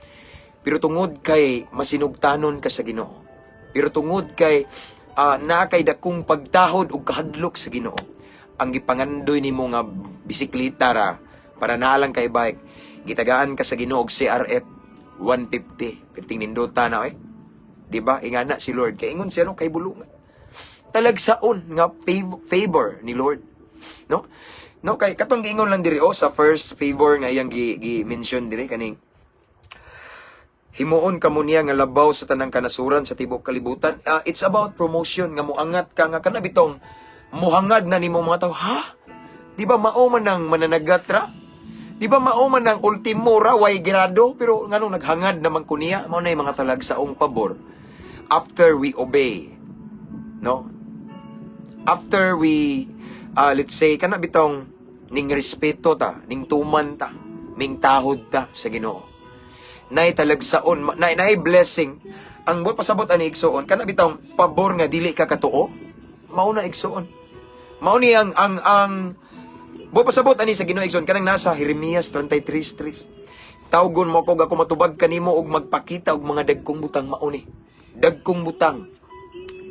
Pero tungod kay masinugtanon ka sa Ginoo. Pero tungod kay naa kay dakong pagtahod ug kahadlok sa Ginoo. Ang gipangandoy nimo nga bisikleta ra para naa lang kay bike, gitagaan ka sa Ginoo og CRF 150. Piting nindota na Di ba? Ingana si Lord kay ingon siya no kay bulungan. Talagsaon nga favor ni Lord. No? No, kay katong giingon lang diri sa first favor nga iyang gi-mention diri kaning himuon kamo niya nga labaw sa tanang kanasuran sa tibuok kalibutan. It's about promotion nga moangat ka nga kana bitong mohangad na nimo mga tawo. Ha? Di ba mao man ang mananagat ra? Di ba mao man ang ultimo ra way grado pero nganong naghangad naman ko niya mao na mga talagsaong pabor after we obey. No? After we let's say, kana bitong ning respeto ta, ning tuman ta, ming tahod ta sa Ginoo. Nay talagsaon, nay blessing. Ang buot pasabot ani Igsoon, kana bitong pabor nga dili ka katuo, mao na Igsoon. Mao ni ang buot pasabot ani sa Ginoo Igsoon, kanang nasa Jeremias 33:3. Tawgon mo ko ako matubag kanimo og magpakita og mga dagkong butang mao ni. Dagkong butang.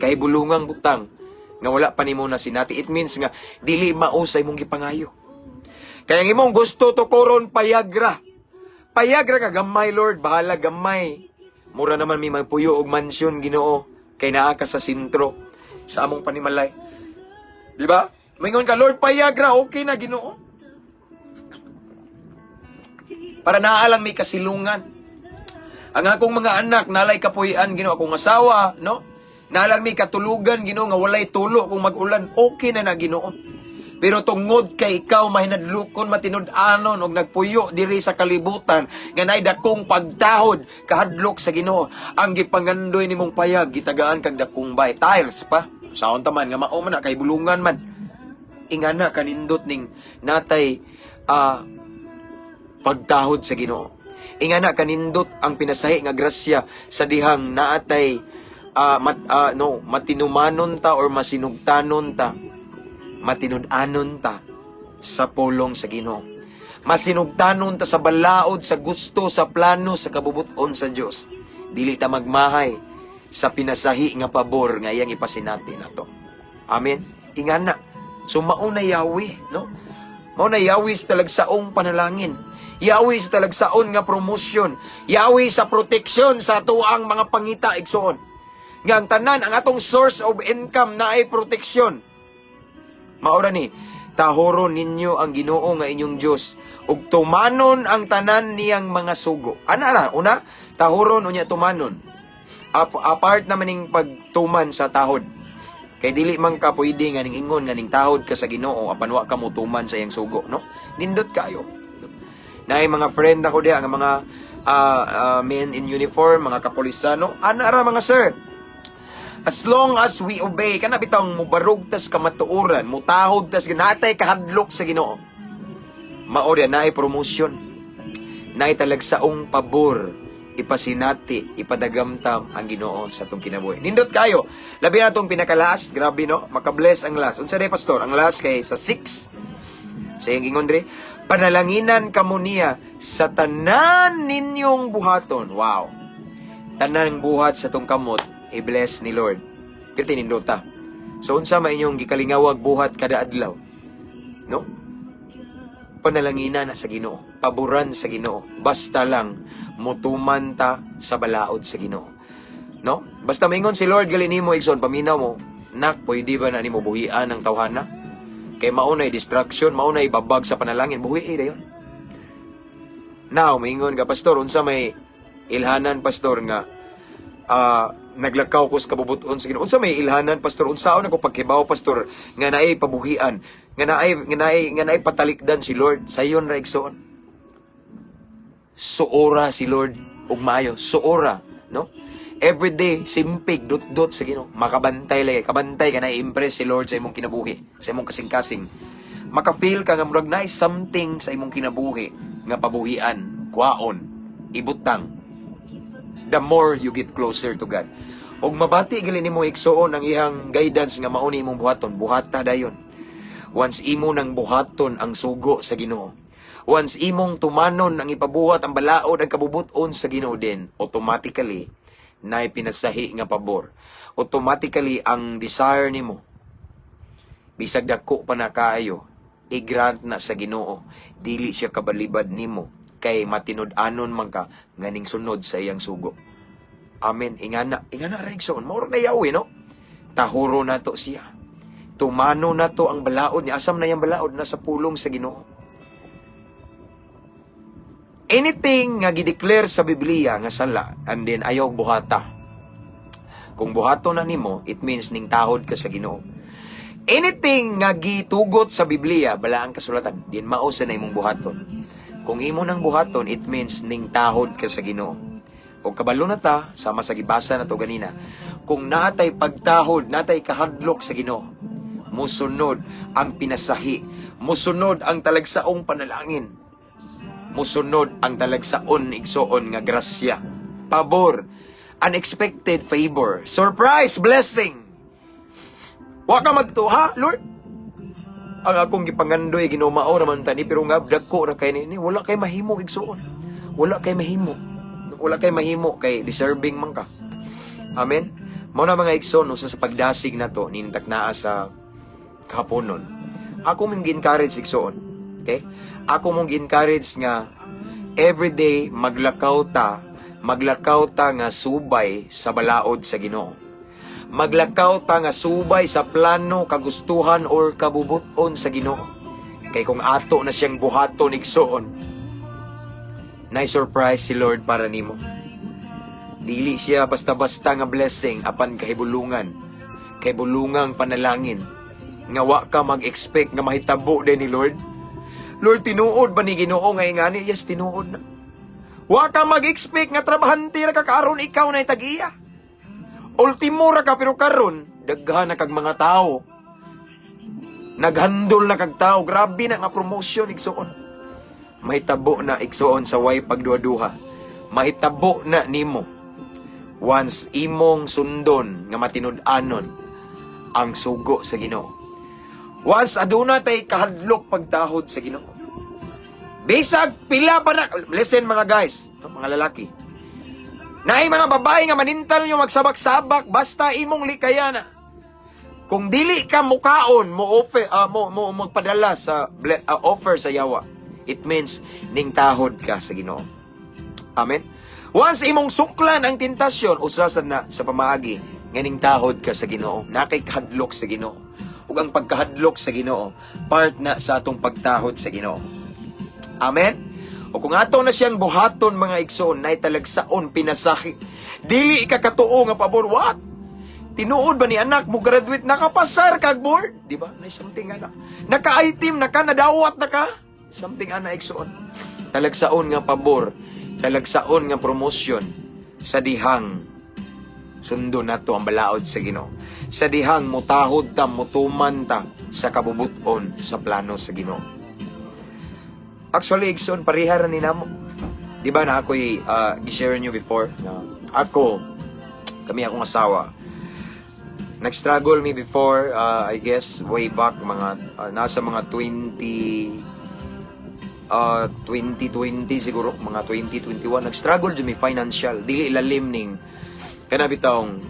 Kay bulungang butang nga wala pa nimo na sinati. It means nga dili mao sa imong gipangayo. Kaya ang imong gusto tukuron payagra. Payagra ka gamay Lord, bahala gamay. Mura naman may magpuyo og mansyon Ginoo kay naa ka sa sentro sa among panimalay. Di ba? Mingon ka Lord payagra, okay na Ginoo. Para naa lang may kasilungan. Ang akong mga anak nalay kapuy-an Ginoo, akong asawa, no? Nalang mi katulugan Ginoo nga walay tulo kung mag-ulan, okay na Ginoo. Pero tungod kay ikaw mahinadlukon matinud-anon og nagpuyo diri sa kalibutan nga naay dakong pagtahod kahadlok sa Ginoo, ang gipangandoy nimong payag gitagaan kag dakong bay tiles pa. Saon ta man nga mao man na kay bulungan man. Ingana kanindot ning natay pagtahod sa Ginoo. Ingana kanindot ang pinasahi nga grasya sa dihang naatay matinumanon ta or masinugtanon ta. Matinud-anon ta sa pulong sa Ginoo. Masinugtanon ta sa balaod, sa gusto, sa plano, sa kabubuton sa Dios. Dili ta magmahay sa pinasahi nga pabor nga iyang ipasinati nato. Amen. Ingana. So mauna Yahweh, no? Mauna Yahweh sa talagsaong panalangin. Yahweh sa talagsaon nga promosyon. Yahweh sa proteksyon sa tuang mga pangita igsoon. Nga ang tanan, ang atong source of income na ay proteksyon. Maura ni, tahoron ninyo ang Ginoo nga inyong Dios ug tumanon ang tanan niyang mga sugo. Ana ra, una, tahoron unya tumanon. Apart naman ning pagtuman sa tahod. Kay dili man ka pwede nga ning ingon nga ning tahod ka sa Ginoo apan wa ka motuman sa iyang sugo, no? Nindot kayo. Naay mga friend ako diha nga mga men in uniform, mga kapolisano. Ana ra mga sir. As long as we obey, kana bitang mubarog tas kamatuoran, mutahod tas ginatay kahadlok sa Ginoo. Mao diha naay promotion. Naay talagsaong pabor, ipasinati, ipadagamtam ang Ginoo sa atong kinabuhi. Nindot kayo. Labi na itong pinaka-last. Grabe, no? Makabless ang last. Unsa day, pastor? Ang last kay sa 6. Sa iyang ingon dre, panalanginan kamo niya sa tanan ninyong buhaton. Wow. Tanan buhat sa tong kamot, i-bless ni Lord. Kaya nindota. So, unsa may inyong gikalingawag buhat kada adlaw? No? Panalangina na sa Ginoo. Paboran sa Ginoo. Basta lang mutuman ta sa balaod sa Ginoo. No? Basta maingon si Lord gali nimo igsoon paminaw mo, nak pwede ba na nimo buhian ang tawhana? Kay maunay distraction, maunay babag sa panalangin, buhi dayon. Now, maingon ka pastor, unsa may ilhanan pastor nga naglakaw ko sa kabubuton sa Ginoo. Unsa may ilhanan pastor? Unsaon ako pagkibaw pastor nga naay pabuhian, nga naay patalikdan si Lord sayon ra igsoon. Suora si Lord ug maayo, suora, no? Every day simpig dot sa Ginoo, makabantay lay, kabantay ka na impress si Lord sa imong kinabuhi, sa imong kasing-kasing. Maka-feel ka nga murag na something sa imong kinabuhi nga pabuhian, kwaon, ibutang. The more you get closer to God. Og mabati gali nimo igsuon ang ihang guidance nga mauni imong buhaton, buhata dayon. Once imo nang buhaton ang sugo sa Ginoo, once imong tumanon ang ipabuhat ang balaod ang kabubuton sa Ginoo din, automatically naay pinasahi nga pabor. Automatically ang desire nimo bisag dako pa na kaayo i-grant na sa Ginoo. Dili siya kabalibad nimo kay matinud-anon man ka nganing sunod sa iyang sugo. Amen. Ingana ra igsoon. Mao na Yahweh, no? Tahuro nato siya. Tumano nato ang balaod ni asam na yang balaod nasa pulong sa Ginoo. Anything nga gideclare sa Biblia nga sala, and then ayaw buhata. Kung buhato na nimo, it means ning tahod ka sa Ginoo. Anything nga gitugot sa Biblia, bala ang kasulatan, din mao sa na imong buhaton. Kung imo nang buhaton, it means ning tahod ka sa Ginoo. O kabalo na ta, sama sa gibasa na to ganina, kung natay pagtahod, natay kahadlok sa Ginoo, musunod ang pinasahi, musunod ang talagsaong panalangin, musunod ang talagsaon igsoon nga grasya, pabor, unexpected favor, surprise blessing. Wa ka magtuha, Lord. Ang akong gipangandoy ginumao raman tani pero nga dagko ra kay ni wala kay mahimo igsuon. Wala kay mahimo. Wala kay mahimo kay deserving man ka. Amen. Mao na mga igsoon usa sa pagdasig nato nintak naa sa kahaponon. Ako mong gi-encourage igsoon. Okay? Ako mong encourage nga everyday maglakaw ta nga subay sa balaod sa Ginoo. Maglakaw ta nga subay sa plano, kagustuhan or kabubuton sa Ginoo. Kay kung ato na siyang buhaton igsoon, na-surprise si Lord para nimo. Dili siya basta-basta nga blessing apan kahibulungan, kay bulungang panalangin nga wa ka mag-expect nga mahitabo din ni Lord. Lord, tinuod ba ni Ginoo nga ingani? Yes, tinuod na. Wa ka mag-expect nga trabahante ra ka karon ikaw na itag-iya. Ultimo ra ka pero karon daghan na kag mga tao. Naghandol na kag tao, grabe na nga promotion igsuon. mahitabo na igsuon sa way pagduha-duha. Mahitabo na nimo once imong sundon nga matinud-anon ang sugo sa Ginoo. Once aduna tay kahadlok pagtahod sa Ginoo. Bisag pila pa na, listen mga guys, mga lalaki. Naay mga babae nga manintal nyo magsabak-sabak basta imong likayana. Kung dili ka mukaon mo offer mo magpadala sa offer sa yawa, it means ning tahod ka sa Ginoo. Amen. Once imong suklan ang tentasyon, usasan na sa pamaagi nga ning tahod ka sa Ginoo, nakay kahadlok sa Ginoo. Ug ang pagkahadlok sa Ginoo, part na sa atong pagtahod sa Ginoo. Amen. O kung ato na siyang buhaton mga igsoon, nay talagsaon pinasaki. Dili ka katuo nga pabor, what? Tinuod ba ni anak mo graduate nakapasar kag board? Di ba? Nay something ana. Naka-item na ka, nadawat na ka. Something ana igsoon. Talagsaon nga pabor, talagsaon nga promosyon sa dihang sundo nato ang balaod sa Ginoo. Sa dihang mutahod ta, mutuman ta sa kabubuton sa plano sa Ginoo. Actually, igsoon, parihara ni namo. Di ba na ako'y i-share nyo before na ako, kami akong asawa, nag-struggle me before, I guess, way back, nasa mga 2020 siguro, mga 2021, nag-struggle dyan may financial, dili ilalim ning, kanabitang,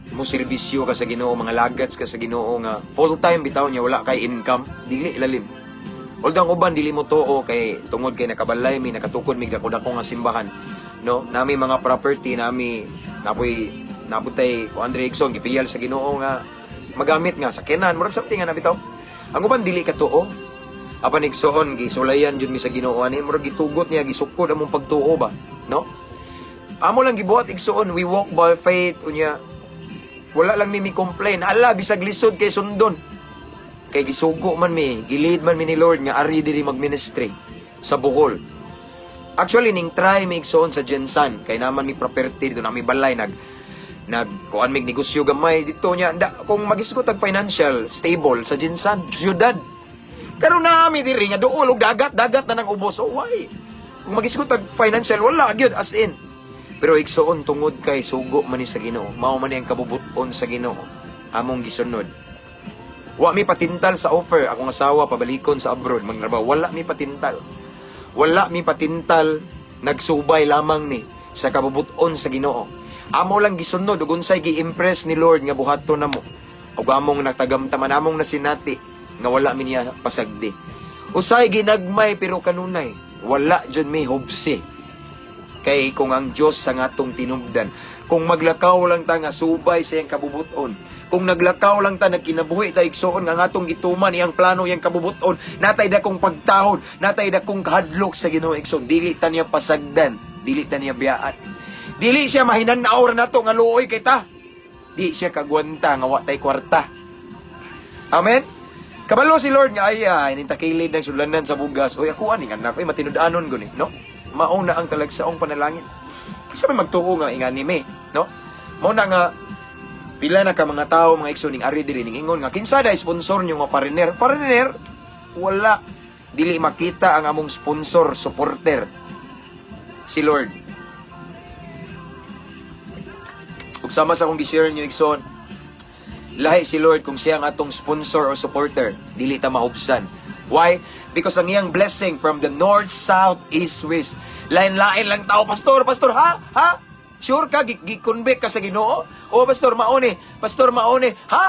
mo serbisyo ka sa Ginoo, mga lagats ka sa Ginoo nga, full-time bitaw niya, wala kay income, dili ilalim. Although ang uban dili mo too kay tungod kay nakabalay mi nakatukod mi dako-dako nga simbahan, no? Nami mga property nami naputay ko Andre Ikson gipiyal sa Ginoo nga magamit nga sakyanan murag something nga nabitaw. Ang uban dili ka tuo. Apan igsoon gisulayan jud mi sa Ginoo ani murag gitugot niya gisukod among pagtuo ba, no? Amo lang gibuhat igsoon, we walk by faith unya. Wala lang mi complain. Ala bisag lisod kay sundon. Kay gisugo man mi, gilid man mi ni Lord nga ari diri mag-ministry sa Bohol. Actually ning try mi igsoon sa Jensan kay naman mi property dito na mi balay kuan mig negosyo gamay dito nya kung magisgot tag financial stable sa Jensan syudad. Pero nami diri nga duol og dagat na nang ubos. Oh why? Kung magisgot tag financial wala gyud as in. Pero igsoon tungod kay sugo man ni sa Ginoo, mao man ni ang kabubuton sa Ginoo among gisunod. Wa mi patintal sa offer akong asawa pabalikon sa abroad magtrabaho. Wala mi patintal. Wala mi patintal nagsubay lamang ni sa kabubuton sa Ginoo. Amo lang gisunod ug unsay gi-impress ni Lord nga buhaton namo. Ug among natagamtaman among nasinati nga wala mi niya pasagdi. Usay ginagmay pero kanunay wala jud mi hubsi. Kay kung ang Dios sa ngatong tinubdan, kung maglakaw lang ta nga subay sa iyang kabubuton, kung naglakaw lang ta nagkinabuhi ta igsoon nga ngatong gituman iyang plano iyang kabubuton, natay dakong pagtahod, natay dakong kahadlok sa Ginoo igsoon, dili ta niya pasagdan, dili ta niya biyaan. Dili siya mahinanaw ra nato nga luoy kay ta. Di siya kagwanta nga wa tay kwarta. Amen. Kabalo si Lord nga ay nintakilid ng sulanan sa bugas. Oy ako ani anak oy matinud-anon guni, no? Mauna ang talagsaong panalangin. Kasi may magtuo nga ingani me, no? Mao na nga pila na ka mga tao, mga igsoon ning ari diri ning ingon nga kinsa day sponsor nyo nga foreigner. Foreigner wala dili makita ang among sponsor, supporter. Si Lord. Ug sama sa akong gi-share nyo igsoon, lahi si Lord kung siya ang atong sponsor o supporter, dili ta mahubsan. Why? Because ang iyang blessing from the north, south, east, west. Lain-lain lang tao, pastor, ha? Ha? Sure ka, gi-convict ka sa Ginoo? O, pastor, maone, ha?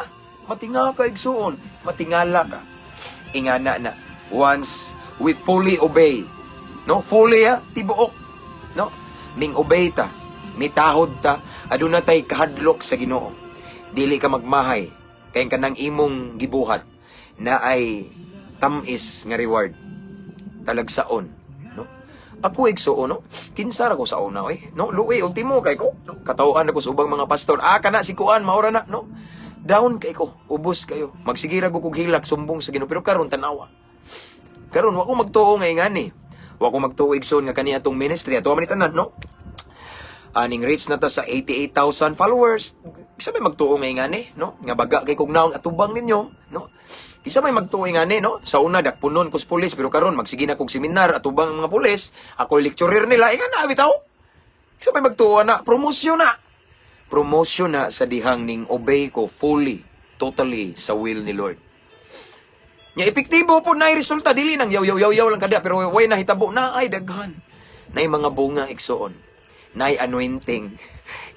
Matinga ka, igsuon. Matingala ka. Ingana na. Once we fully obey, no? Fully, tibuok, no? Ming obey ta, mitahod ta, aduna tay kahadlok sa Ginoo. Dili ka magmahay, kay kanang imong gibuhat, na ay tamis nga reward. Talagsaon. Ako igsuon, no? Kinsa ra ko sa una, oy. No, luwi ultimo kay ko. No? Katawaan ako sa ubang mga pastor. Kana si kuan maura na, no? Down kay ko, ubos kayo. Magsigira ko kog hilak sumbong sa Ginoo, pero karon tanawa. Karon wa ko magtuo nga ingani. Wa ko magtuo igsoon nga kani atong ministry ato man tanan, no? Aning reach na ta sa 88,000 followers. Sabi magtuo nga ingani, no? Nga baga kay kog naong atubang ninyo, no? Isa may magtuoy nga ni, no? Sa una, dakpunon ko sa pulis, pero karon magsige na kong seminar at ubang mga pulis, ako lecturer nila, ika na, bitaw. Isa may magtuwa na, promosyon na. Promosyon na sa dihang ning obey ko fully, totally sa will ni Lord. Nya epektibo po na resulta, dili nang yaw lang kada, pero way nahitabo na ay daghan. Na mga bunga igsoon, na anointing,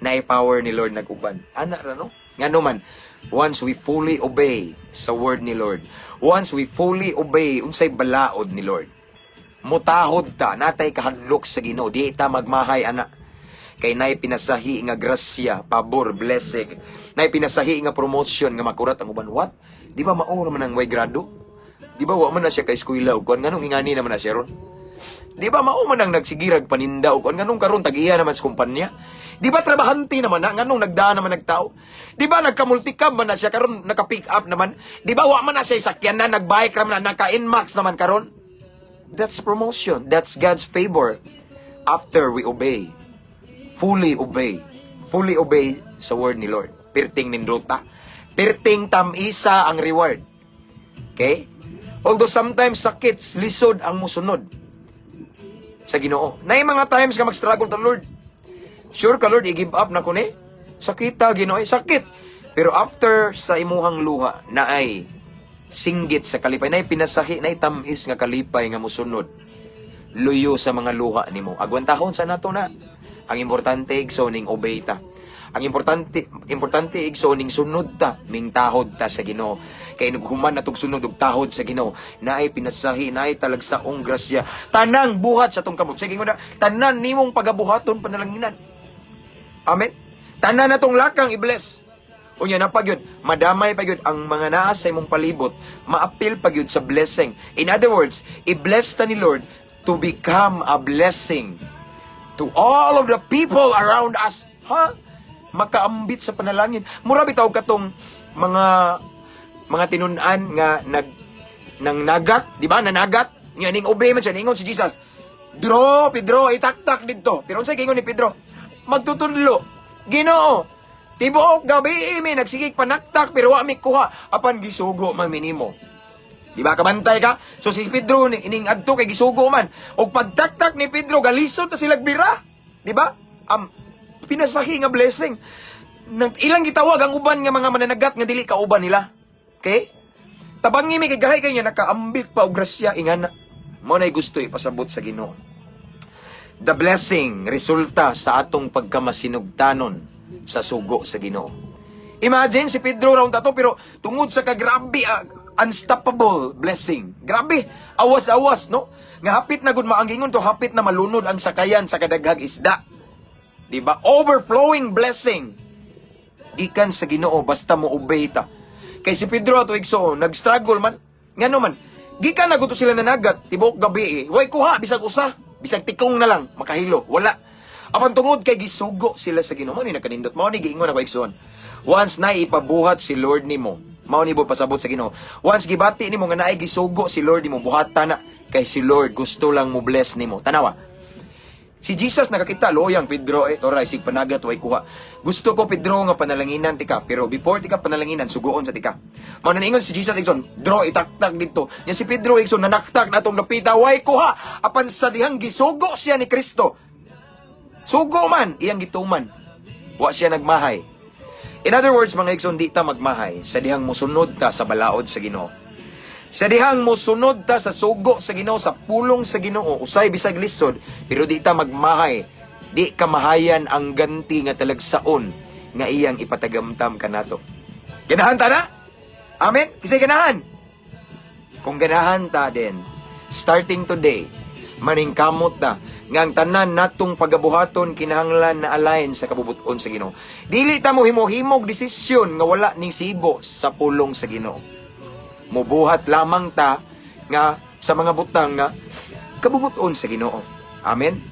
na power ni Lord naguban. Ana ra no? Ngano man, once we fully obey sa word ni Lord, once we fully obey unsay balaod ni Lord, mutahod ta, natay kahadlok sa Ginoo, di ta magmahay ana. Kay nay pinasahi nga grasya, pabor, blessing, nay pinasahi nga promotion nga makurat ang uban. What? Di ba mao man ang way grado? Di ba wa man na siya kay eskwela ug kun nganong ingani naman na siya ron? Di ba mao man ang nagsigirag paninda ug kun nganong karon tag-iya naman sa kumpanya? Di ba trabahante naman na nganong nagdaan naman nagtao? Di ba nagka-multicam man na siya karon naka-pick up naman? Di ba wa man na siya sakyan na nag-bike naman na naka-Inmax naman karon? That's promotion. That's God's favor after we obey. Fully obey sa word ni Lord. Pirting nindota. Pirting tamisa ang reward. Okay? Although sometimes sakit, lisod ang musunod sa Ginoo. Nay mga times ka mag-struggle to Lord. Sure ka Lord, i-give up na ko ni. Sakita Ginoo, sakit. Pero after sa imuhang luha na ay singgit sa kalipay, na pinasahi, na tamis nga kalipay nga musunod. Luyo sa mga luha nimo. Agwantahon sa nato na. Ang importante igsoning obey ta. Ang importante igsoning sunod ta, ning tahod ta sa Ginoo. Kay naghuman natog sunod og tahod sa Ginoo, naay pinasahi, naay talagsaong grasya. Tanang buhat sa tong kamot. Sige mo na, tanan nimong pagabuhaton panalanginan. Amen. Tanan natong lakang i-bless. Unya na pagyud, madamay pagyud ang mga naa sa imong palibot, maapil pagyud sa blessing. In other words, i-bless ta ni Lord to become a blessing to all of the people around us. Ha? Makaambit sa panalangin. Mura bitaw katong mga tinunan nga nang nagat, di ba? Nanagat. Nga ning obey man siya, ningon si Jesus. Pedro, itaktak dito. Pero unsay gingon ni Pedro? Magtutudlo. Ginoo, tibuok gabi mi nagsigig panaktak pero wa mi kuha apan gisugo man minimo. Di ba kabantay ka? So si Pedro ining adto kay gisugo man. Og pagtaktak ni Pedro galisod ta sila bira. Di ba? Pinasahi nga blessing. Nang ilang gitawag ang uban nga mga mananagat nga dili ka uban nila. Okay? Tabangi mi kay gahay kay nya nakaambit pa og grasya ingana. Mao nay gusto ipasabot sa Ginoo. The blessing resulta sa atong pagkamasinugtanon sa sugo sa Ginoo. Imagine si Pedro raw tato pero tungod sa kagrabe unstoppable blessing. Grabe, awas-awas no. Nga hapit na gud maanggingon to, hapit na malunod ang sakayan sa kadaghag isda. Di ba? Overflowing blessing. Gikan sa Ginoo basta mo obey ta. Kay si Pedro ato igsoon nag-struggle man. Ngano man, gikan na gud sila nanagat tibuok gabi Way kuha bisag usa. Bisag tikong na lang, makahilo. Wala. Apan tungod kay gisugo sila sa Ginoo. Mao ni nakanindot. Mao ni giingon ako igsoon. Once na ipabuhat si Lord nimo, mao ni bo pasabot sa Ginoo. Once gibati nimo nga naay gisugo si Lord nimo, buhatan na kay si Lord gusto lang mo bless nimo. Tanawa. Si Jesus nakakita loyang Pedro oray sig panagat way kuha. Gusto ko Pedro nga panalanginan tika, pero before tika panalanginan suguon sa tika. Mao na ingon si Jesus igsoon, draw itaktak dito. Nya si Pedro igsoon nanaktak natong napita way kuha apan sa dihang gisugo siya ni Kristo. Sugo man iyang gituman. Wa siya nagmahay. In other words, mga igsoon, di ta magmahay sa dihang musunod ta sa balaod sa Ginoo. Sa dihang musunod ta sa sugo sa Ginoo, sa pulong sa Ginoo, usay bisag lisod, pero di ta magmahay. Di kamahayan ang ganti nga talagsaon nga iyang ipatagamtam kanato. Ganahan ta na? Amen? Kisay ganahan? Kung ganahan ta din, starting today, maningkamot ta nga ang tanan natong pagabuhaton kinahanglan na align sa kabubuton sa Ginoo. Dili ta mo himo-himog desisyon nga wala ning sibo sa pulong sa Ginoo. Mubuhat lamang ta nga sa mga butang nga kabubuton sa Ginoo. Amen.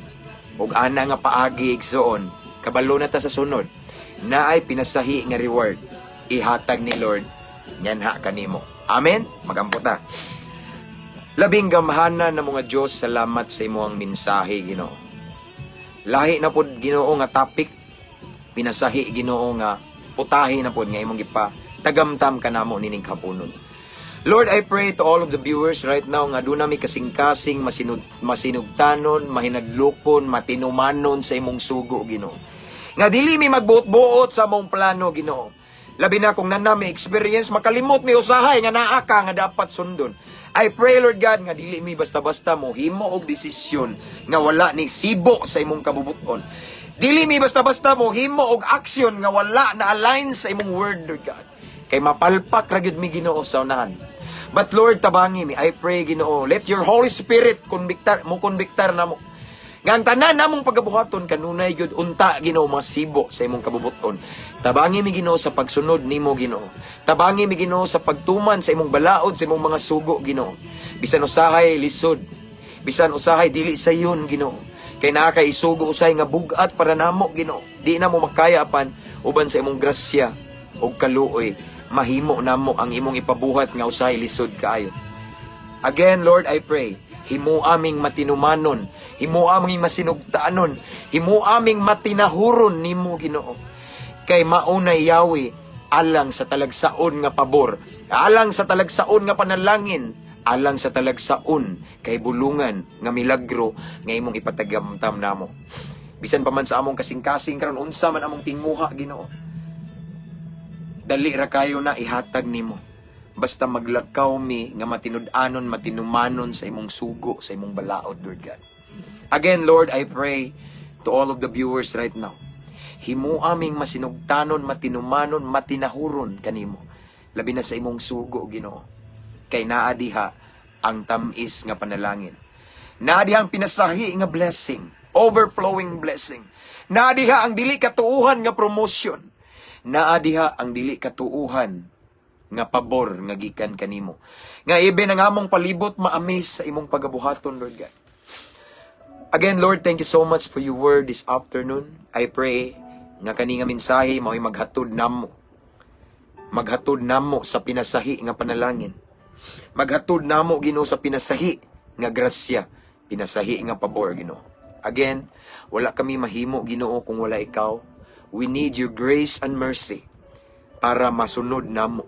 Ug ana nga paagi igsoon, kabalo na ta sa sunod, naay pinasahi nga reward ihatag ni Lord nyanha kanimo. Amen. Magampo ta. Labing gamhanan na mga Dios, salamat sa imong mensahe Ginoo. Lahi na pod Ginoo nga topic, pinasahi Ginoo nga putahe na pod nga imong gipa tagamtam kanamo nining kapunon. Lord, I pray to all of the viewers right now nga doon nami kasing-kasing masinugtanon, mahinadlokon, matinumanon sa imong sugo, Ginoo. Nga dili mi magbuot-buot sa among plano, Ginoo. Labi na kung nanami experience, makalimot mi usahay nga naa ka nga dapat sundon. I pray, Lord God, nga dili mi basta-basta mo himo og desisyon nga wala ni sibo sa imong kabubuton. Dili mi basta-basta mo himo og aksyon nga wala na align sa imong word, Lord God. Kay mapalpak ra gyud mi, Ginoo, sa unahan. But Lord, tabangi mi, I pray, Ginoo, let your Holy Spirit konbiktar na mo. Nga ang tanan namong pagabuhaton kanunay gyud unta, Ginoo, masibo sa imong kabubuton. Tabangi mi, Ginoo, sa pagsunod nimo, Ginoo. Tabangi mi, Ginoo, sa pagtuman sa imong balaod sa imong mga sugo, Ginoo. Bisan usahay lisod, bisan usahay dili sayon, Ginoo. Kay naa kay isugo usay nga bugat para namo, Ginoo. Di na mo makaya apan uban sa imong grasya ug kaluoy, mahimo namo ang imong ipabuhat nga usahay lisod kaayo. Again, Lord, I pray, himo aming matinumanon, himo aming masinugtaanon, himo aming matinahuron nimo, Ginoo. Kay maunay Yahweh alang sa talagsaon nga pabor, alang sa talagsaon nga panalangin, alang sa talagsaon kay bulungan nga milagro nga imong ipatagamtam namo. Bisan pa man sa among kasing-kasing karon unsa man among tinguha, Ginoo, dali ra kayo na ihatag nimo. Basta maglakaw mi nga matinud-anon, matinumanon sa imong sugo, sa imong balaod, Lord God. Again, Lord, I pray to all of the viewers right now. Himo aming masinugtanon, matinumanon, matinahuron kanimo. Labi na sa imong sugo, Ginoo. Kay naa diha ang tamis nga panalangin. Naa diha ang pinasahi nga blessing, overflowing blessing. Naa diha ang dili katuuhan nga promotion. Naa diha ang dili katuuhan nga pabor nga gikan kanimo. Nga ibe ang among palibot maamis sa imong pagabuhaton, Lord God. Again, Lord, thank you so much for your word this afternoon. I pray nga kani nga mensahe mao'y maghatod namo. Maghatod namo sa pinasahi nga panalangin. Maghatod namo, Ginoo, sa pinasahi nga grasya, pinasahi nga pabor, Ginoo. Again, wala kami mahimo, Ginoo, kung wala ikaw. We need your grace and mercy para masunod namo.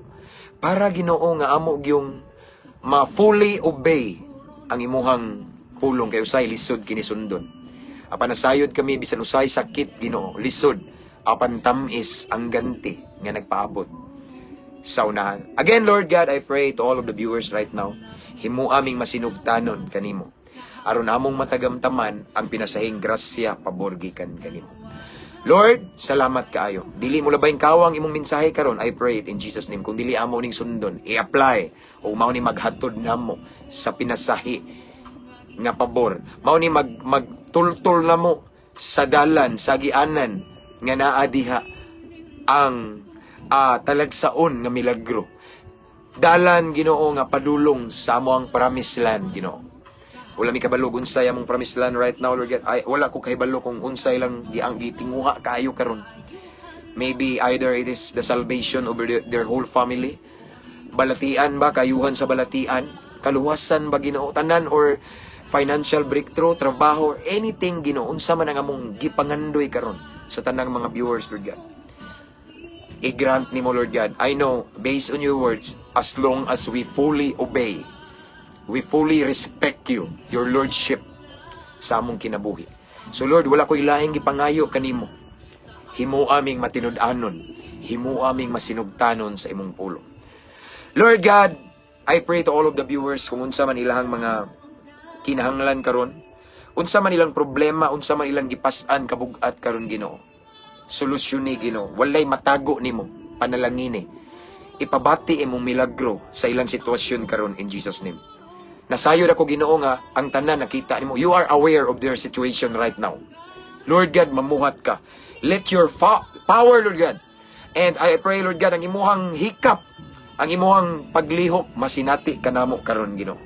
Para, Ginoo, nga amo yung ma-fully obey ang imuhang pulong kay usay lisod kinisundon. Apan nasayod kami bisan usay sakit, Ginoo, lisod apan tamis ang ganti nga nagpaabot sa unahan. Again, Lord God, I pray to all of the viewers right now, himo aming masinugtanon kanimo. Aron among matagamtaman ang pinasahing grasya pabor gikan kanimo. Lord, salamat kaayo. Dili mo labayng kawang imong mensahe karon, I pray it in Jesus name. Kung dili amo ning sundon, i-apply o mao ni maghatod namo sa pinasahi nga pabor. Mao ni magtultol namo sa dalan, sa gianan nga naa diha ang talagsaon nga milagro. Dalan, Ginoo, nga padulong sa amo ang promised land, Ginoo. Wala mi kabalo kung unsay among promised land right now, Lord God. Ay, wala ko kahibalo kung unsay lang ang gitinguha kaayo karon. Maybe either it is the salvation over their whole family, balatian ba, kayuhan sa balatian, kaluwasan ba, Ginoo, tanan, or financial breakthrough, trabaho, or anything, Ginoo, unsa man ang among gipangandoy karon sa tanang mga viewers, Lord God. I-grant ni mo, Lord God. I know, based on your words, as long as we fully obey, we fully respect you, your Lordship, sa among kinabuhi. So Lord, wala ko ilahing gipangayo kanimo. Himo aming matinud-anon, himo aming masinugtanon sa imong pulong. Lord God, I pray to all of the viewers kung unsa man ilahang mga kinahanglan karon, unsa man ilang problema, unsa man ilang gipas-an kabugat karon, Ginoo. Solusyon ni, Ginoo. Walay matago nimo, panalangin ipabati imong milagro sa ilang sitwasyon karon in Jesus name. Nasayod ako, Ginoo, nga ang tanan nakita nimo. You are aware of their situation right now. Lord God, mamuhat ka. Let your power, Lord God. And I pray, Lord God, ang imuhang hikap, ang imuhang paglihok, masinati kanamo karon, Ginoo.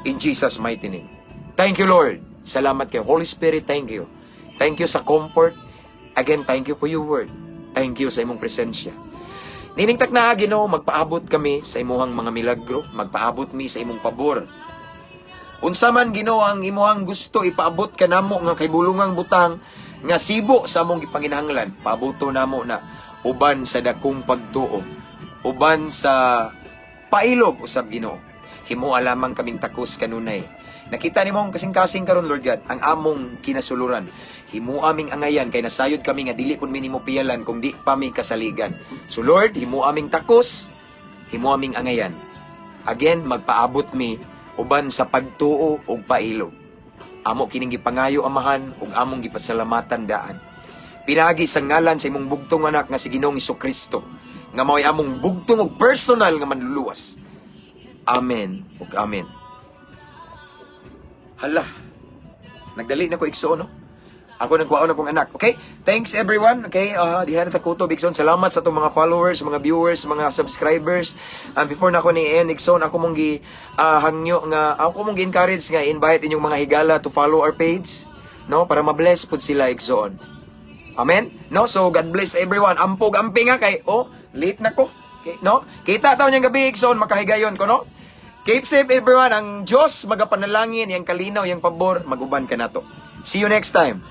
In Jesus' mighty name. Thank you, Lord. Salamat kay Holy Spirit. Thank you. Thank you sa comfort. Again, thank you for your word. Thank you sa imong presensya. Niningtak na, Ginoo, magpaabot kami sa imuhang mga milagro, magpaabot mi sa imong pabor. Unsa man, Ginoo, ang imuhang gusto ipaabot kanamo nga kay bulungang butang nga sibo sa among gipanginahanglan, paaboto namo na uban sa dakong pagtuo, uban sa pailog usab Ginoo. Himuha lamang kaming takos kanunay. Nakita nimo ang kasing-kasing karon Lord God, ang among kinasuluran. Himuha aming angayan kay nasayod kami nga dili pud mi nimo piyalan kung di pa mi kasaligan. So Lord, himuha aming takos, himuha aming angayan. Again, magpaabot mi uban sa pagtuo ug pailog. Amo kining gipangayo amahan ug among gipasalamatan daan. Pinagi sa ngalan sa imong bugtong anak nga si Ginoong Hesukristo, nga mao'y among bugtong ug personal nga manluluwas. Amen ug amen. Hala, nagdali na ko igsoon, no? Ako nagkuhaon na kong anak. Okay? Thanks everyone. Okay? Diha na takuto, Igsoon. Salamat sa itong mga followers, mga viewers, mga subscribers. Before na ako ni Ian, Igsoon, ako mong hangyo nga, ako mong encourage nga, invite inyong mga higala to follow our page. No? Para ma-bless po sila, Igsoon. Amen? No? So, God bless everyone. Ampog, amping nga kay, late na ko. Okay? No? Kita taon niyang gabi, Igsoon, makahigayon ko, no? Keep safe everyone. Ang Diyos magapanalangin, yung kalinaw, yung pabor, maguban ka na to. See you next time.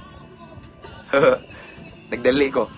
Nagdali ko.